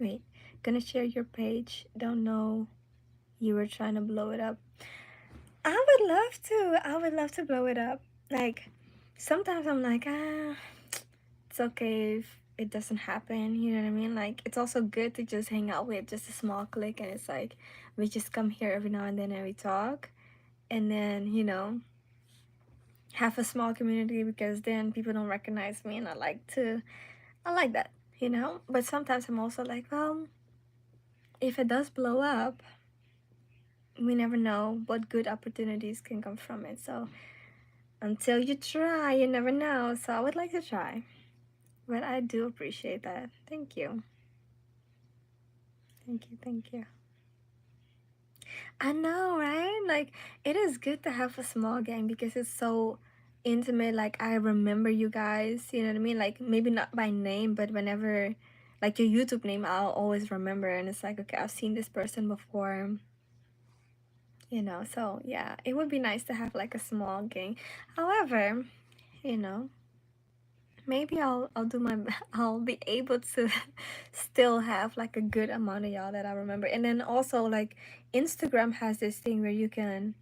Wait, gonna share your page. Don't know you were trying to blow it up. I would love to. I would love to blow it up. Like, sometimes I'm like, it's okay if it doesn't happen. You know what I mean? Like, it's also good to just hang out with just a small clique, and it's like we just come here every now and then and we talk, and then have a small community, because then people don't recognize me, and I like that, But sometimes I'm also like, well, if it does blow up, we never know what good opportunities can come from it. So until you try, you never know. So I would like to try, but I do appreciate that. Thank you. Thank you. I know, right? Like, it is good to have a small gang because it's so intimate. Like, I remember you guys, you know what I mean? Like, maybe not by name, but whenever, like, your YouTube name, I'll always remember. And it's like, okay, I've seen this person before, So, yeah, it would be nice to have, like, a small gang. However, you know, maybe I'll do my I'll be able to still have like a good amount of y'all that I remember. And then also, like, Instagram has this thing where you can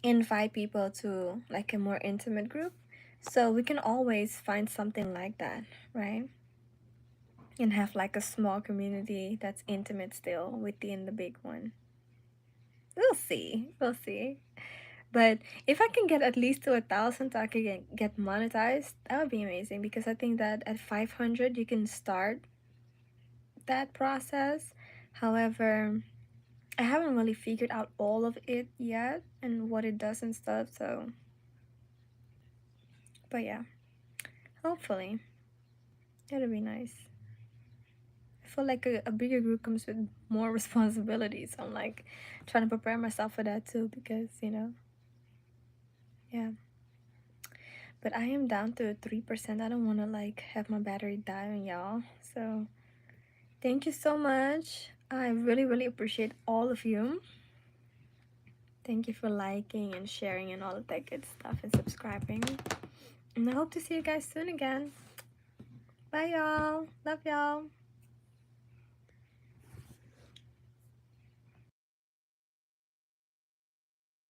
invite people to like a more intimate group, so we can always find something like that, right? And have like a small community that's intimate still within the big one. We'll see. But if I can get at least to 1,000 so I can get monetized, that would be amazing, because I think that at 500 you can start that process. However, I haven't really figured out all of it yet and what it does and stuff, so. But yeah, hopefully it'll be nice. I feel like a bigger group comes with more responsibilities. I'm like trying to prepare myself for that too, because yeah. But I am down to 3%. I don't want to like have my battery die on y'all. So thank you so much. I really, really appreciate all of you. Thank you for liking and sharing and all of that good stuff and subscribing. And I hope to see you guys soon again. Bye, y'all. Love y'all.